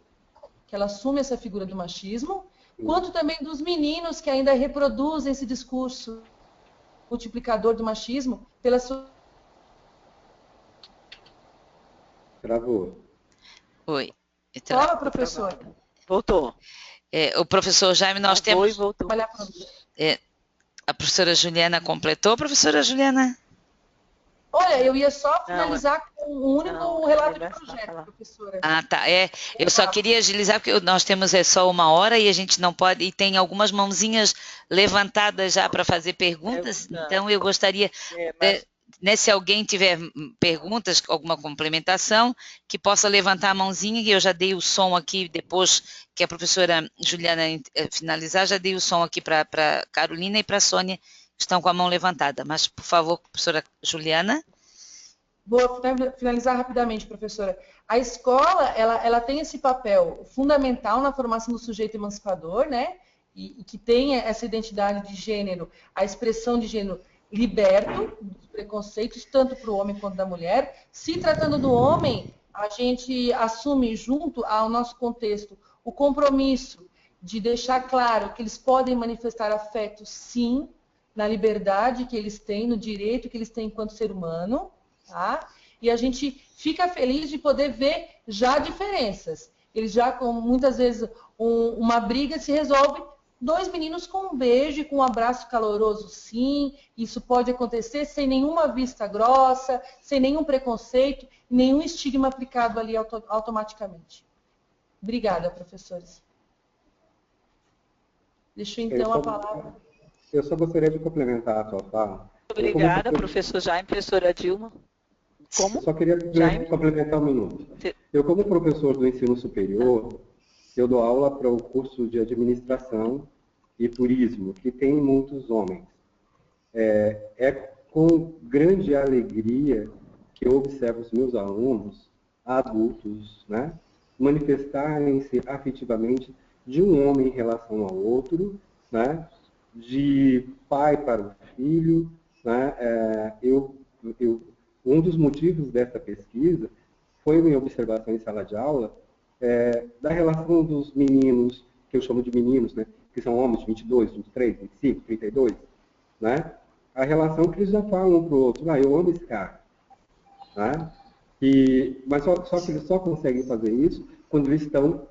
que ela assume essa figura do machismo, quanto também dos meninos que ainda reproduzem esse discurso multiplicador do machismo pela sua... Travou. Oi. Fala, professor. Voltou. O professor Jaime, nós temos... Voltou. A professora Juliana completou, professora Juliana? Olha, eu ia só finalizar com um único relato de projeto, professora. Ah, tá. Eu só queria agilizar, porque nós temos só 1 hora e a gente não pode... E tem algumas mãozinhas levantadas já para fazer perguntas. Então, eu gostaria... se alguém tiver perguntas, alguma complementação, que possa levantar a mãozinha, e eu já dei o som aqui, depois que a professora Juliana finalizar, já dei o som aqui para a Carolina e para a Sônia, que estão com a mão levantada. Mas, por favor, professora Juliana. Vou finalizar rapidamente, professora. A escola, ela tem esse papel fundamental na formação do sujeito emancipador, né? E que tenha essa identidade de gênero, a expressão de gênero liberto dos preconceitos, tanto para o homem quanto da mulher. Se tratando do homem, a gente assume, junto ao nosso contexto, o compromisso de deixar claro que eles podem manifestar afeto, sim, na liberdade que eles têm, no direito que eles têm enquanto ser humano, tá? E a gente fica feliz de poder ver já diferenças. Eles já, com muitas vezes, uma briga se resolve 2 meninos com um beijo, com um abraço caloroso, sim. Isso pode acontecer sem nenhuma vista grossa, sem nenhum preconceito, nenhum estigma aplicado ali automaticamente. Obrigada, professores. Deixo então a palavra. Eu só gostaria de complementar a sua fala. Obrigada, professor Jaime, professora Dilma. Como? Só queria complementar 1 minuto. Eu, como professor do ensino superior, eu dou aula para o curso de administração e turismo, que tem muitos homens. É com grande alegria que eu observo os meus alunos, adultos, né, manifestarem-se afetivamente de um homem em relação ao outro, né, de pai para o filho. Né, um dos motivos dessa pesquisa foi minha observação em sala de aula, da relação dos meninos, que eu chamo de meninos, né, que são homens de 22, 23, 25, 32, né, a relação que eles já falam um para o outro, eu amo esse cara. Né, mas só que eles só conseguem fazer isso quando eles estão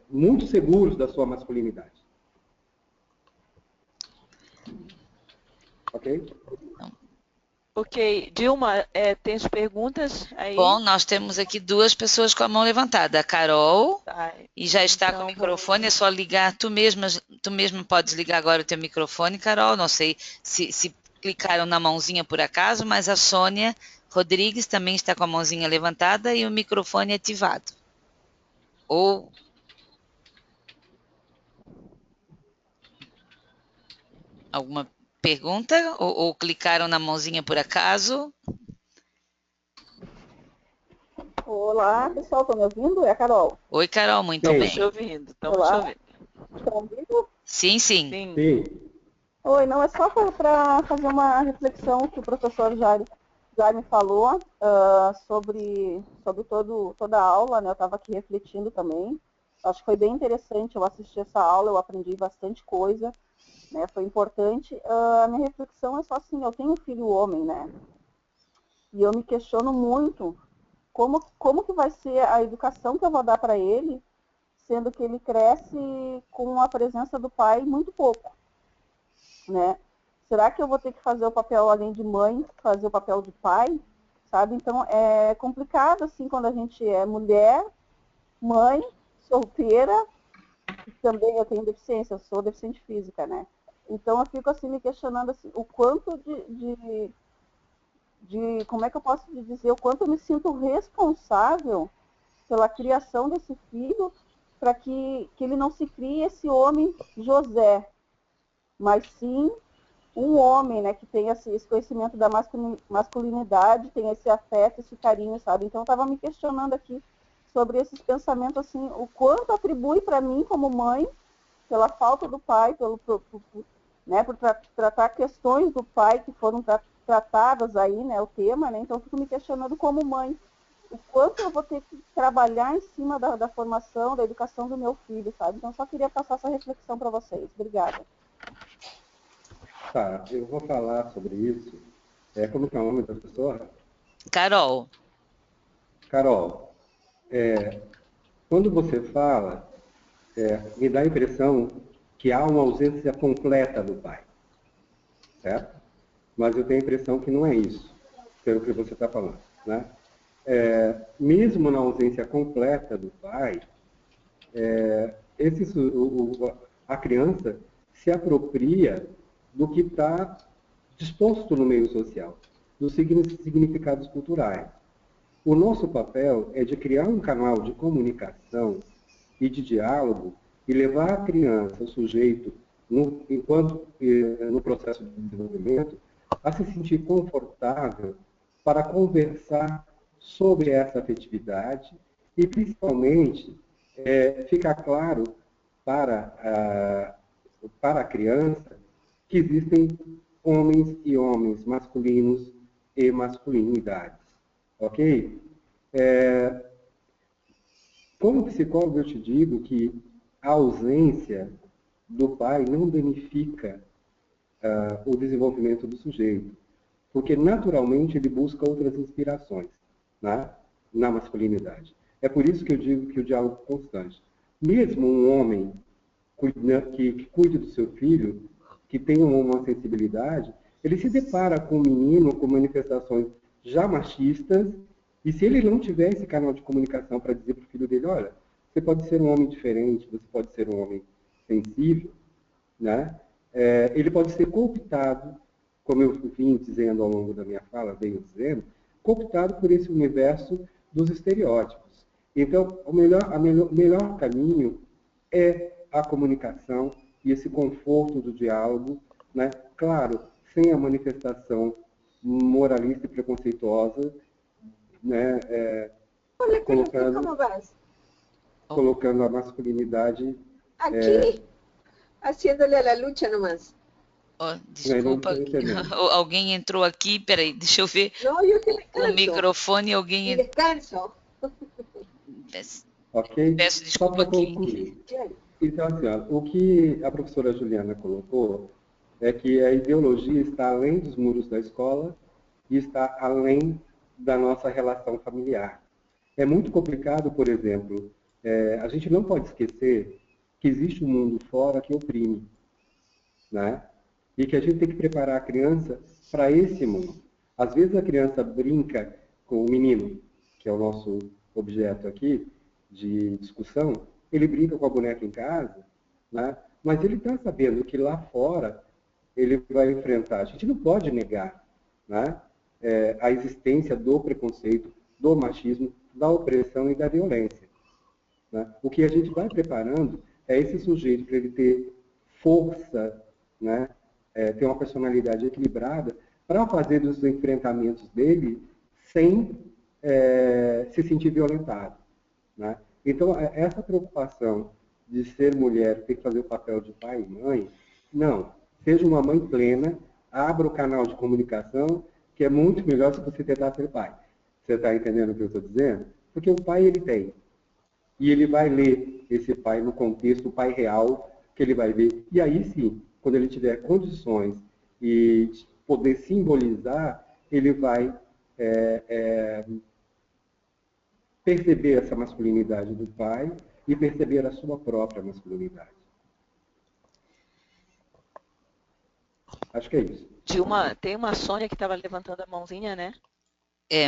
muito seguros da sua masculinidade. Ok? Ok. Dilma, tem as perguntas aí? Bom, nós temos aqui 2 pessoas com a mão levantada. A Carol, e já está então, com o microfone, é só ligar. Tu mesma podes ligar agora o teu microfone, Carol. Não sei se clicaram na mãozinha por acaso, mas a Sônia Rodrigues também está com a mãozinha levantada e o microfone ativado. Ou... Alguma pergunta? Ou clicaram na mãozinha por acaso? Olá, pessoal, estão me ouvindo? É a Carol. Oi, Carol, muito bem. Estamos te ouvindo. Estão ouvindo? Sim. Sim. Oi, não, é só para fazer uma reflexão que o professor Jaime falou sobre toda a aula, né? Eu estava aqui refletindo também. Acho que foi bem interessante, eu assisti essa aula, eu aprendi bastante coisa, né? Foi importante. A minha reflexão é só assim, eu tenho um filho homem, né? E eu me questiono muito como que vai ser a educação que eu vou dar para ele, sendo que ele cresce com a presença do pai muito pouco, né? Será que eu vou ter que fazer o papel, além de mãe, fazer o papel de pai, sabe? Então, é complicado, assim, quando a gente é mulher, mãe, solteira, e também eu tenho deficiência, eu sou deficiente física, né? Então, eu fico, assim, me questionando, assim, o quanto como é que eu posso dizer, o quanto eu me sinto responsável pela criação desse filho, para que ele não se crie esse homem José, mas sim um homem, né, que tem esse conhecimento da masculinidade, tem esse afeto, esse carinho, sabe? Então eu estava me questionando aqui sobre esses pensamentos, assim, o quanto atribui para mim como mãe, pela falta do pai, né, por tratar questões do pai que foram tratadas aí, né, o tema, né? Então eu fico me questionando como mãe, o quanto eu vou ter que trabalhar em cima da formação, da educação do meu filho, sabe? Então eu só queria passar essa reflexão para vocês. Obrigada. Tá, eu vou falar sobre isso. Como que é o nome da professora? Carol. Carol, quando você fala, me dá a impressão que há uma ausência completa do pai, certo? Mas eu tenho a impressão que não é isso, pelo que você está falando, né? Mesmo na ausência completa do pai, a criança se apropria do que está disposto no meio social, dos significados culturais. O nosso papel é de criar um canal de comunicação e de diálogo e levar a criança, o sujeito, no processo de desenvolvimento, a se sentir confortável para conversar sobre essa afetividade e, principalmente, ficar claro para a criança que existem homens e homens, masculinos e masculinidades. Ok? Como psicólogo, eu te digo que a ausência do pai não danifica o desenvolvimento do sujeito, porque naturalmente ele busca outras inspirações, né, na masculinidade. É por isso que eu digo que o diálogo é constante. Mesmo um homem que cuide do seu filho, que tenha uma sensibilidade, ele se depara com um menino com manifestações já machistas, e se ele não tiver esse canal de comunicação para dizer para o filho dele, olha, você pode ser um homem diferente, você pode ser um homem sensível, né? Ele pode ser cooptado, como eu vim dizendo ao longo da minha fala, venho dizendo, cooptado por esse universo dos estereótipos. Então, o melhor caminho é a comunicação e esse conforto do diálogo, né? Claro, sem a manifestação moralista e preconceituosa, né? Colocando a masculinidade aqui, haciéndole a la lucha nomás. Oh, desculpa, alguém entrou aqui, peraí, deixa eu ver. Não, eu que descanso. O microfone, alguém entrou. Descanso. Ok? Peço desculpa aqui. Então, assim, ó, o que a professora Juliana colocou é que a ideologia está além dos muros da escola e está além da nossa relação familiar. É muito complicado, por exemplo, a gente não pode esquecer que existe um mundo fora que oprime, né? E que a gente tem que preparar a criança para esse mundo. Às vezes a criança brinca com o menino, que é o nosso objeto aqui de discussão, ele brinca com a boneca em casa, né? Mas ele está sabendo que lá fora ele vai enfrentar. A gente não pode negar, né, a existência do preconceito, do machismo, da opressão e da violência, né? O que a gente vai preparando é esse sujeito para ele ter força, né, ter uma personalidade equilibrada para fazer dos enfrentamentos dele sem se sentir violentado, né? Então, essa preocupação de ser mulher, ter que fazer o papel de pai e mãe, não. Seja uma mãe plena, abra o canal de comunicação, que é muito melhor se você tentar ser pai. Você está entendendo o que eu estou dizendo? Porque o pai ele tem. E ele vai ler esse pai no contexto, o pai real, que ele vai ver. E aí sim, quando ele tiver condições e poder simbolizar, ele vai perceber essa masculinidade do pai e perceber a sua própria masculinidade. Acho que é isso. Tem uma Sônia que estava levantando a mãozinha, né?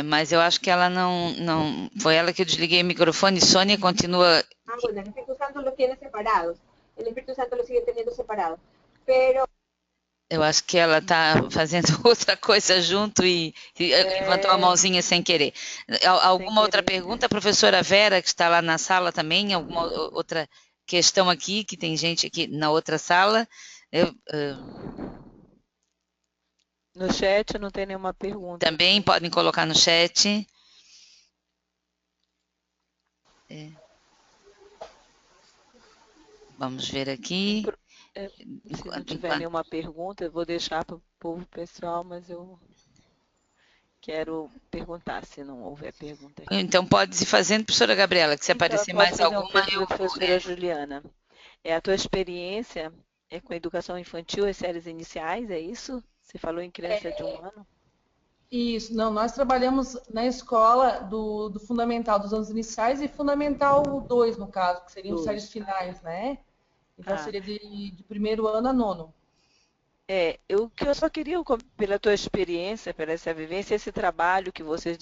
Mas eu acho que ela não... Foi ela que eu desliguei o microfone. Sônia continua... Bueno, el Espíritu Santo los tiene separados. El Espíritu Santo los sigue teniendo separados. Pero... Eu acho que ela está fazendo outra coisa junto e levantou a mãozinha sem querer. Alguma outra pergunta? A professora Vera, que está lá na sala também, alguma outra questão aqui, que tem gente aqui na outra sala? No chat não tem nenhuma pergunta. Também podem colocar no chat. Vamos ver aqui. Se não tiver nenhuma pergunta, eu vou deixar para o povo pessoal, mas eu quero perguntar se não houver pergunta aqui. Então pode ir fazendo, professora Gabriela, que se aparecer mais alguma, eu... Professora Juliana, a tua experiência é com educação infantil, as séries iniciais, é isso? Você falou em criança de 1 ano? Isso, não, nós trabalhamos na escola do fundamental dos anos iniciais e fundamental 2, no caso, que seriam os séries finais, né? Então seria de 1º ano a 9º. Eu só queria, pela tua experiência, pela essa vivência, esse trabalho que vocês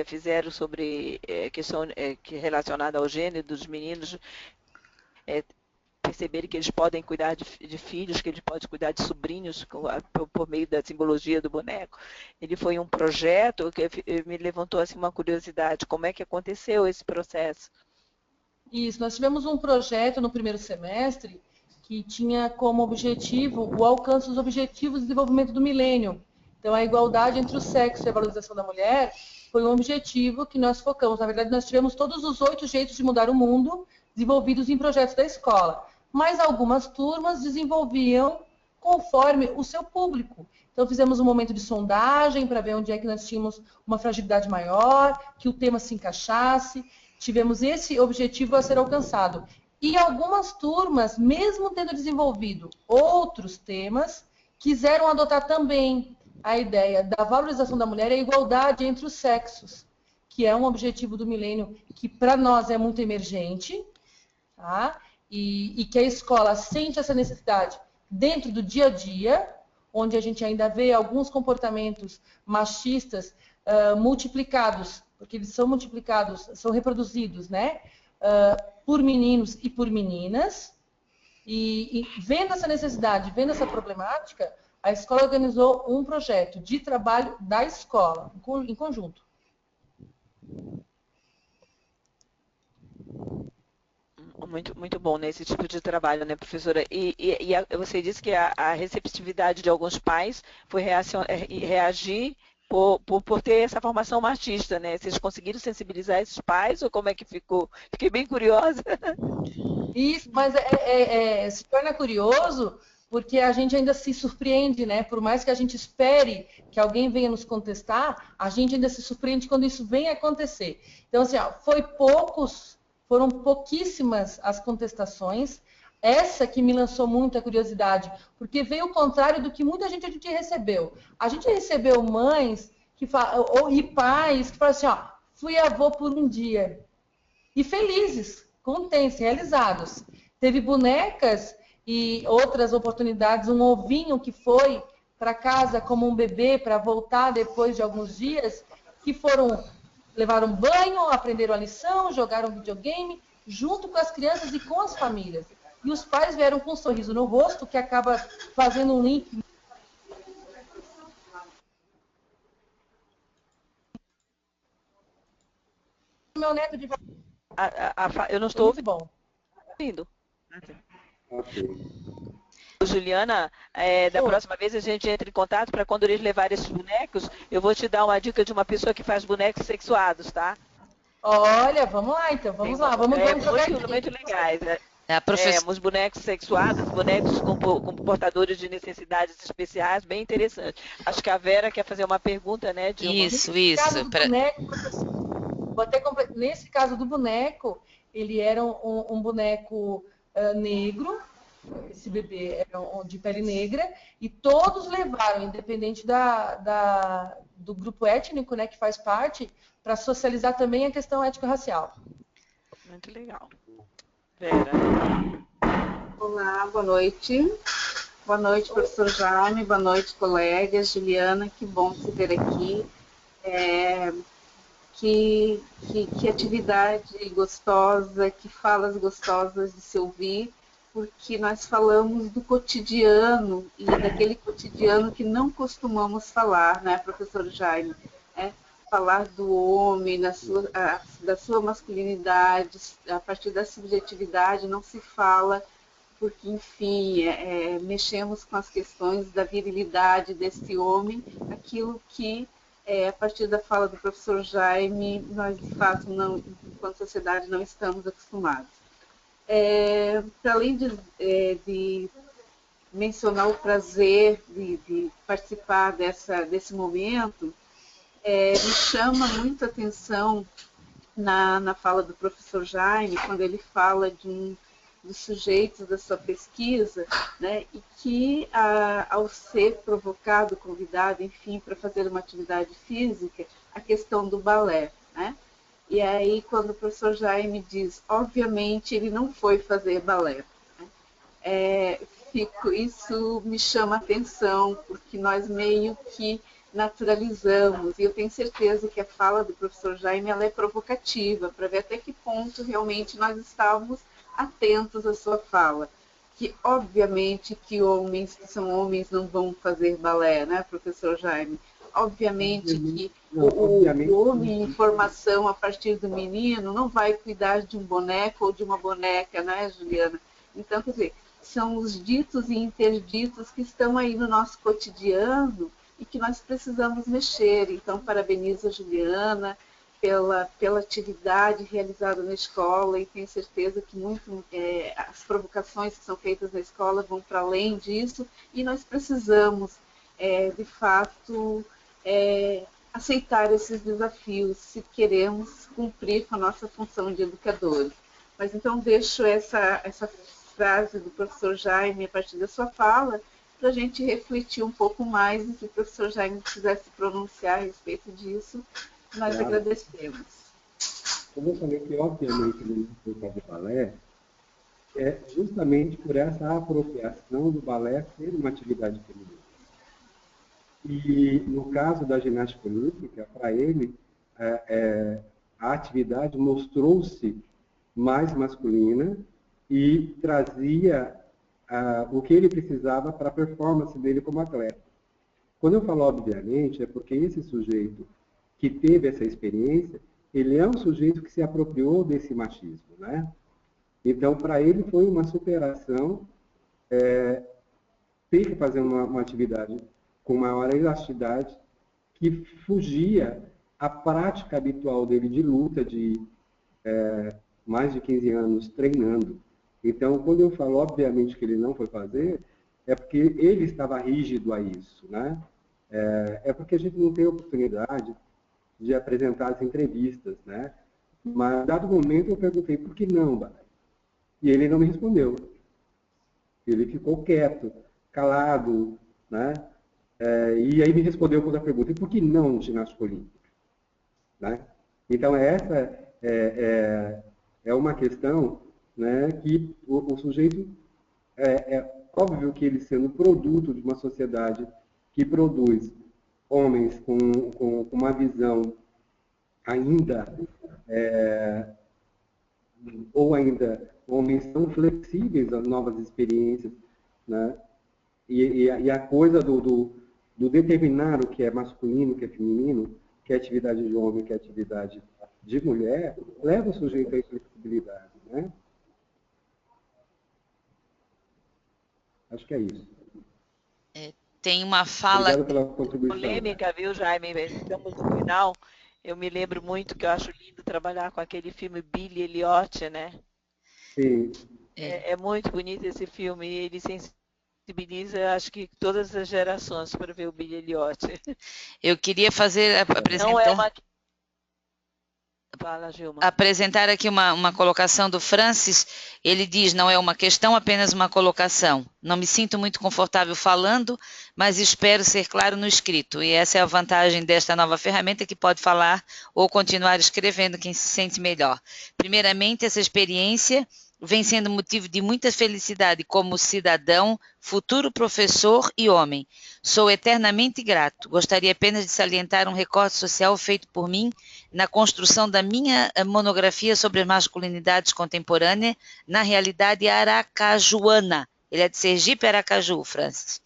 fizeram sobre questão relacionada ao gênero dos meninos, perceberem que eles podem cuidar de filhos, que eles podem cuidar de sobrinhos por meio da simbologia do boneco. Ele foi um projeto que me levantou assim, uma curiosidade. Como é que aconteceu esse processo? Isso, nós tivemos um projeto no 1º semestre que tinha como objetivo o alcance dos objetivos de desenvolvimento do milênio. Então, a igualdade entre o sexo e a valorização da mulher foi um objetivo que nós focamos. Na verdade, nós tivemos todos os 8 jeitos de mudar o mundo desenvolvidos em projetos da escola. Mas algumas turmas desenvolviam conforme o seu público. Então, fizemos um momento de sondagem para ver onde é que nós tínhamos uma fragilidade maior, que o tema se encaixasse. Tivemos esse objetivo a ser alcançado. E algumas turmas, mesmo tendo desenvolvido outros temas, quiseram adotar também a ideia da valorização da mulher e a igualdade entre os sexos, que é um objetivo do milênio que para nós é muito emergente, tá? E que a escola sente essa necessidade dentro do dia a dia, onde a gente ainda vê alguns comportamentos machistas multiplicados, porque eles são multiplicados, são reproduzidos, né? Por meninos e por meninas, e vendo essa necessidade, vendo essa problemática, a escola organizou um projeto de trabalho da escola, em conjunto. Muito bom nesse tipo de trabalho, né, professora? E você disse que a receptividade de alguns pais foi reagir por ter essa formação machista, né? Vocês conseguiram sensibilizar esses pais ou como é que ficou? Fiquei bem curiosa. Isso, mas se torna curioso porque a gente ainda se surpreende, né? Por mais que a gente espere que alguém venha nos contestar, a gente ainda se surpreende quando isso vem acontecer. Então, assim, foram pouquíssimas as contestações. Essa que me lançou muita curiosidade, porque veio o contrário do que muita gente recebeu. A gente recebeu mães e pais que falam assim, ó, fui avô por um dia. E felizes, contentes, realizados. Teve bonecas e outras oportunidades, um ovinho que foi para casa como um bebê para voltar depois de alguns dias, que levaram banho, aprenderam a lição, jogaram videogame, junto com as crianças e com as famílias. E os pais vieram com um sorriso no rosto, que acaba fazendo um link. Meu neto de... eu não estou muito bom. ouvindo. Ok. Juliana, da próxima vez a gente entra em contato para quando eles levarem esses bonecos, eu vou te dar uma dica de uma pessoa que faz bonecos sexuados, tá? Olha, vamos lá então, vamos lá. Vamos muito legais. Os bonecos sexuados, bonecos com portadores de necessidades especiais, bem interessante. Acho que a Vera quer fazer uma pergunta, né? Isso. Nesse caso do boneco, ele era um boneco negro, esse bebê era de pele negra, e todos levaram, independente do grupo étnico, né, que faz parte, para socializar também a questão étnico-racial. Muito legal. Vera. Olá, boa noite. Boa noite, professor Jaime. Boa noite, colegas. Juliana, que bom te ver aqui. Que atividade gostosa, que falas gostosas de se ouvir, porque nós falamos do cotidiano e daquele cotidiano que não costumamos falar, né, professor Jaime? Falar do homem, da sua masculinidade, a partir da subjetividade, não se fala porque, enfim, mexemos com as questões da virilidade desse homem, aquilo que, a partir da fala do professor Jaime, nós, de fato, não, enquanto sociedade, não estamos acostumados. Para além de mencionar o prazer de participar desse momento, me chama muito a atenção na fala do professor Jaime, quando ele fala dos sujeitos da sua pesquisa, né, e que, ao ser provocado, convidado, enfim, para fazer uma atividade física, a questão do balé, né? E aí, quando o professor Jaime diz, obviamente, ele não foi fazer balé, né? Isso me chama a atenção, porque nós meio que naturalizamos, e eu tenho certeza que a fala do professor Jaime ela é provocativa, para ver até que ponto realmente nós estávamos atentos à sua fala. Que, obviamente, que homens que são homens não vão fazer balé, né, professor Jaime? Obviamente que o homem em formação a partir do menino não vai cuidar de um boneco ou de uma boneca, né, Juliana? Então, quer dizer, são os ditos e interditos que estão aí no nosso cotidiano e que nós precisamos mexer. Então, parabenizo a Juliana pela atividade realizada na escola, e tenho certeza que as provocações que são feitas na escola vão para além disso, e nós precisamos, de fato, aceitar esses desafios se queremos cumprir com a nossa função de educadores. Mas então deixo essa frase do professor Jaime a partir da sua fala, para a gente refletir um pouco mais, e se o professor Jaime quisesse pronunciar a respeito disso, nós agradecemos. Como eu falei que, obviamente, ele não foi fazer balé, é justamente por essa apropriação do balé ser uma atividade feminina. E, no caso da ginástica olímpica, para ele, a atividade mostrou-se mais masculina e trazia o que ele precisava para a performance dele como atleta. Quando eu falo obviamente, é porque esse sujeito que teve essa experiência, ele é um sujeito que se apropriou desse machismo, né? Então, para ele foi uma superação ter que fazer uma atividade com maior elasticidade, que fugia à prática habitual dele de luta de mais de 15 anos treinando. Então, quando eu falo, obviamente, que ele não foi fazer, é porque ele estava rígido a isso, né? É porque a gente não tem oportunidade de apresentar as entrevistas, né? Mas, dado momento, eu perguntei, por que não, Balé? E ele não me respondeu. Ele ficou quieto, calado, né? E aí me respondeu com outra pergunta, e por que não ginástica olímpica? Né? Então, essa é uma questão, né, que o sujeito, óbvio que ele sendo produto de uma sociedade que produz homens com uma visão ainda, ou ainda homens tão flexíveis às novas experiências, né? E a coisa do determinar o que é masculino, o que é feminino, que é atividade de homem, que é atividade de mulher, leva o sujeito à inflexibilidade, né? Acho que é isso. Tem uma fala... Obrigado pela contribuição. Polêmica, viu, Jaime? Estamos no final. Eu me lembro muito que eu acho lindo trabalhar com aquele filme Billy Elliot, né? Sim. É muito bonito esse filme. Ele sensibiliza, acho que todas as gerações para ver o Billy Elliot. Eu queria apresentar... Não é uma... Fala, Gilma. Apresentar aqui uma colocação do Francis. Ele diz, não é uma questão, apenas uma colocação. Não me sinto muito confortável falando, mas espero ser claro no escrito. E essa é a vantagem desta nova ferramenta, que pode falar ou continuar escrevendo quem se sente melhor. Primeiramente, essa experiência vem sendo motivo de muita felicidade como cidadão, futuro professor e homem. Sou eternamente grato. Gostaria apenas de salientar um recorte social feito por mim na construção da minha monografia sobre as masculinidades contemporâneas na realidade aracajuana. Ele é de Sergipe, Aracaju, Francis.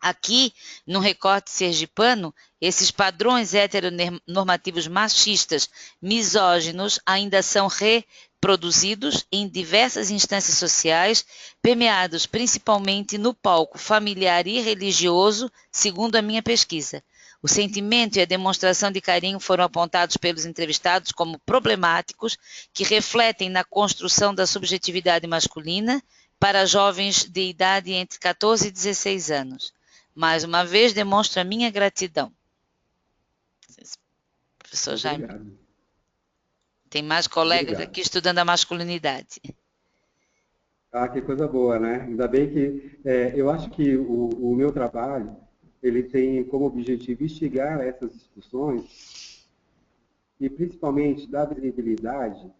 Aqui, no recorte sergipano, esses padrões heteronormativos machistas, misóginos, ainda são reproduzidos em diversas instâncias sociais, permeados principalmente no palco familiar e religioso, segundo a minha pesquisa. O sentimento e a demonstração de carinho foram apontados pelos entrevistados como problemáticos, que refletem na construção da subjetividade masculina para jovens de idade entre 14 e 16 anos. Mais uma vez, demonstro a minha gratidão. Professor Jaime. Obrigado. Tem mais colegas Obrigado. aqui estudando a masculinidade. Ah, que coisa boa, né? Ainda bem que eu acho que o meu trabalho ele tem como objetivo instigar essas discussões e principalmente dar visibilidade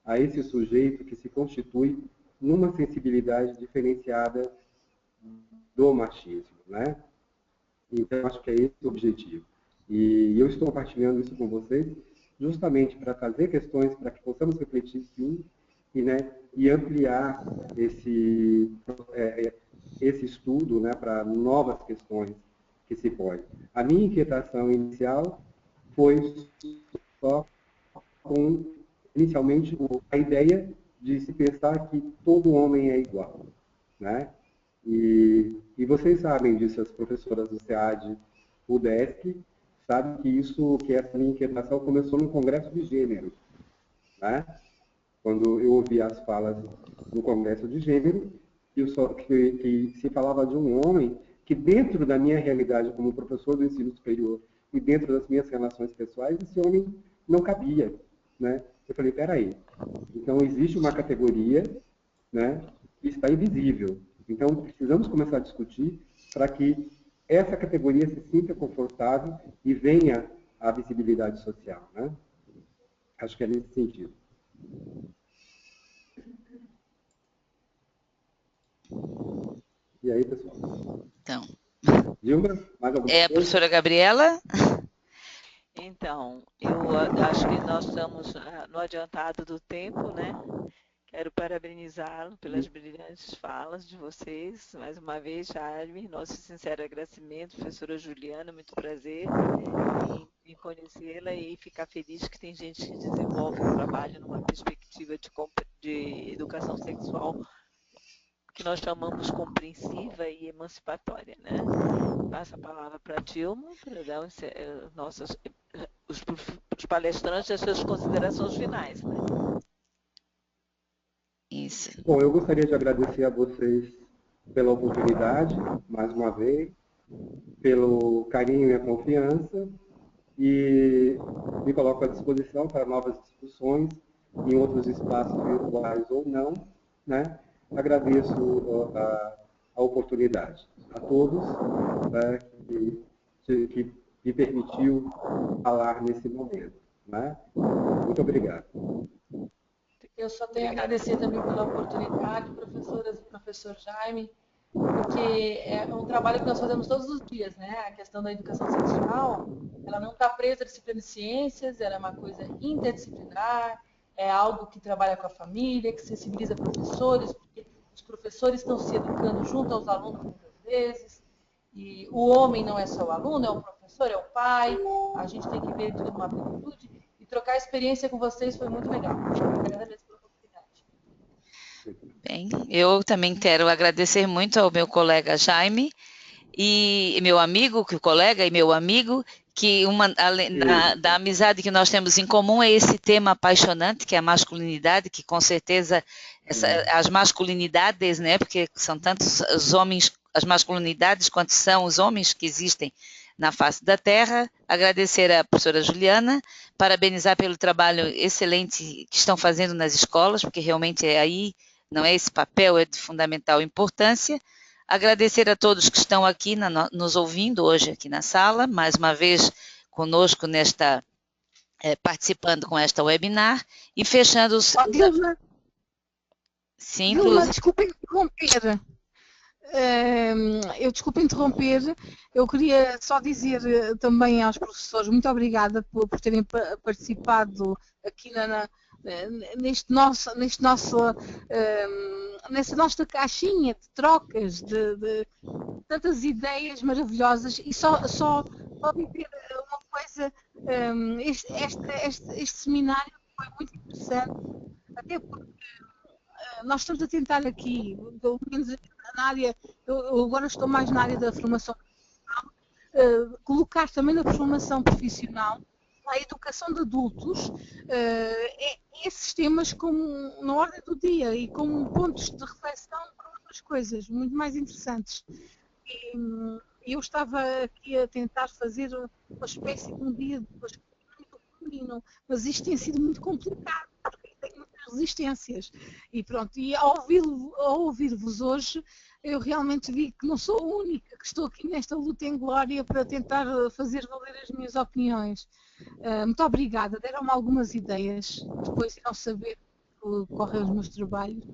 a esse sujeito que se constitui numa sensibilidade diferenciada do machismo, né? Então, acho que é esse o objetivo. E eu estou compartilhando isso com vocês justamente para trazer questões para que possamos refletir, sim, e ampliar esse estudo, né, para novas questões que se põem. A minha inquietação inicial foi só com, inicialmente, a ideia de se pensar que todo homem é igual, né? E vocês sabem disso, as professoras do SEAD, UDESC, sabem que essa minha inquietação começou num congresso de gênero, né? Quando eu ouvi as falas no congresso de gênero, que se falava de um homem que dentro da minha realidade como professor do ensino superior e dentro das minhas relações pessoais, esse homem não cabia, né? Eu falei, peraí, então existe uma categoria, né, que está invisível. Então, precisamos começar a discutir para que essa categoria se sinta confortável e venha à visibilidade social, né? Acho que é nesse sentido. E aí, pessoal? Então, Dilma, mais alguma coisa? a professora Gabriela? Então, eu acho que nós estamos no adiantado do tempo, né? Quero parabenizá-lo pelas brilhantes falas de vocês. Mais uma vez, Jaime, nosso sincero agradecimento. Professora Juliana, muito prazer em conhecê-la e ficar feliz que tem gente que desenvolve um trabalho numa perspectiva de educação sexual que nós chamamos compreensiva e emancipatória, né? Passo a palavra para a Dilma, para dar os palestrantes as suas considerações finais, né? Isso. Bom, eu gostaria de agradecer a vocês pela oportunidade, mais uma vez, pelo carinho e a confiança, e me coloco à disposição para novas discussões em outros espaços virtuais ou não, né? Agradeço a oportunidade a todos, né, que me permitiu falar nesse momento, né? Muito obrigado. Eu só tenho a agradecer também pela oportunidade, professoras e professor Jaime, porque é um trabalho que nós fazemos todos os dias, né? A questão da educação sexual, ela não está presa à disciplina de ciências, ela é uma coisa interdisciplinar, é algo que trabalha com a família, que sensibiliza professores, porque os professores estão se educando junto aos alunos muitas vezes, e o homem não é só o aluno, é o professor, é o pai, a gente tem que ver tudo numa plenitude, e trocar experiência com vocês foi muito legal. Agradeço pela oportunidade. Bem, eu também quero agradecer muito ao meu colega Jaime e meu amigo, colega e meu amigo, que além da amizade que nós temos em comum é esse tema apaixonante, que é a masculinidade, que com certeza as masculinidades, né, porque são tantos os homens, as masculinidades, quanto são os homens que existem na face da Terra. Agradecer à professora Juliana, parabenizar pelo trabalho excelente que estão fazendo nas escolas, porque realmente é aí, não é esse papel, é de fundamental importância. Agradecer a todos que estão aqui nos ouvindo hoje aqui na sala, mais uma vez conosco participando com esta webinar e fechando os... Dilma, Sim, Dilma, desculpa interromper. Desculpa interromper, eu queria só dizer também aos professores muito obrigada por terem participado aqui neste nosso nessa nossa caixinha de trocas, de tantas ideias maravilhosas, e só dizer uma coisa, este seminário foi muito interessante, até porque nós estamos a tentar aqui, pelo menos na área, eu agora estou mais na área da formação profissional, colocar também na formação profissional a educação de adultos, esses temas como na ordem do dia e como pontos de reflexão para outras coisas muito mais interessantes. E eu estava aqui a tentar fazer uma espécie de um dia de feminino, mas isto tem sido muito complicado, porque tem muitas resistências. E pronto, e ao ouvir-vos hoje, eu realmente vi que não sou a única, que estou aqui nesta luta em glória para tentar fazer valer as minhas opiniões. Muito obrigada, deram-me algumas ideias, depois irão saber como correm os meus trabalhos.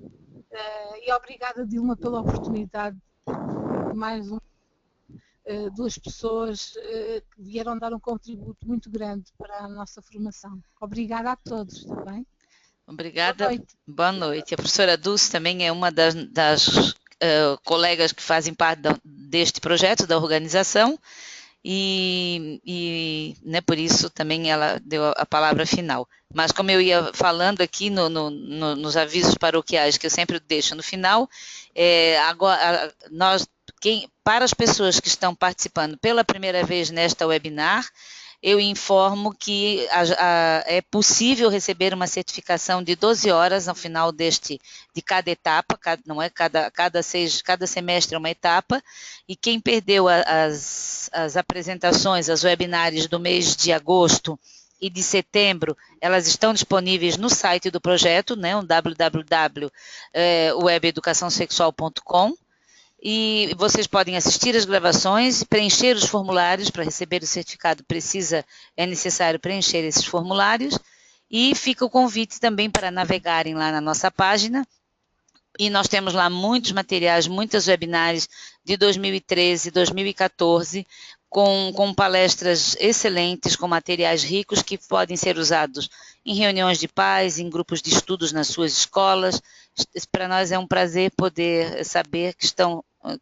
E obrigada, Dilma, pela oportunidade de mais duas pessoas que vieram dar um contributo muito grande para a nossa formação. Obrigada a todos, está bem? Obrigada. Boa noite. A professora Dulce também é uma das colegas que fazem parte deste projeto, da organização, e né, por isso também ela deu a palavra final. Mas como eu ia falando aqui nos avisos paroquiais, que eu sempre deixo no final, agora para as pessoas que estão participando pela primeira vez nesta webinar, eu informo que é possível receber uma certificação de 12 horas ao final de cada etapa, não é? Cada semestre é uma etapa, e quem perdeu as apresentações, as webinários do mês de agosto e de setembro, elas estão disponíveis no site do projeto, né? www.webeducaçãosexual.com. E vocês podem assistir as gravações e preencher os formulários. Para receber o certificado é necessário preencher esses formulários, e fica o convite também para navegarem lá na nossa página, e nós temos lá muitos materiais, muitas webinários de 2013, 2014, com palestras excelentes, com materiais ricos que podem ser usados em reuniões de pais, em grupos de estudos nas suas escolas. Para nós é um prazer poder saber que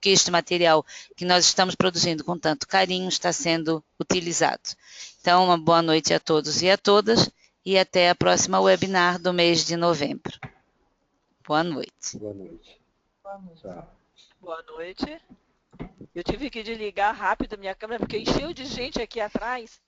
este material que nós estamos produzindo com tanto carinho está sendo utilizado. Então, uma boa noite a todos e a todas, e até a próxima webinar do mês de novembro. Boa noite. Boa noite. Boa noite. Tchau. Boa noite. Eu tive que desligar rápido a minha câmera, porque encheu de gente aqui atrás.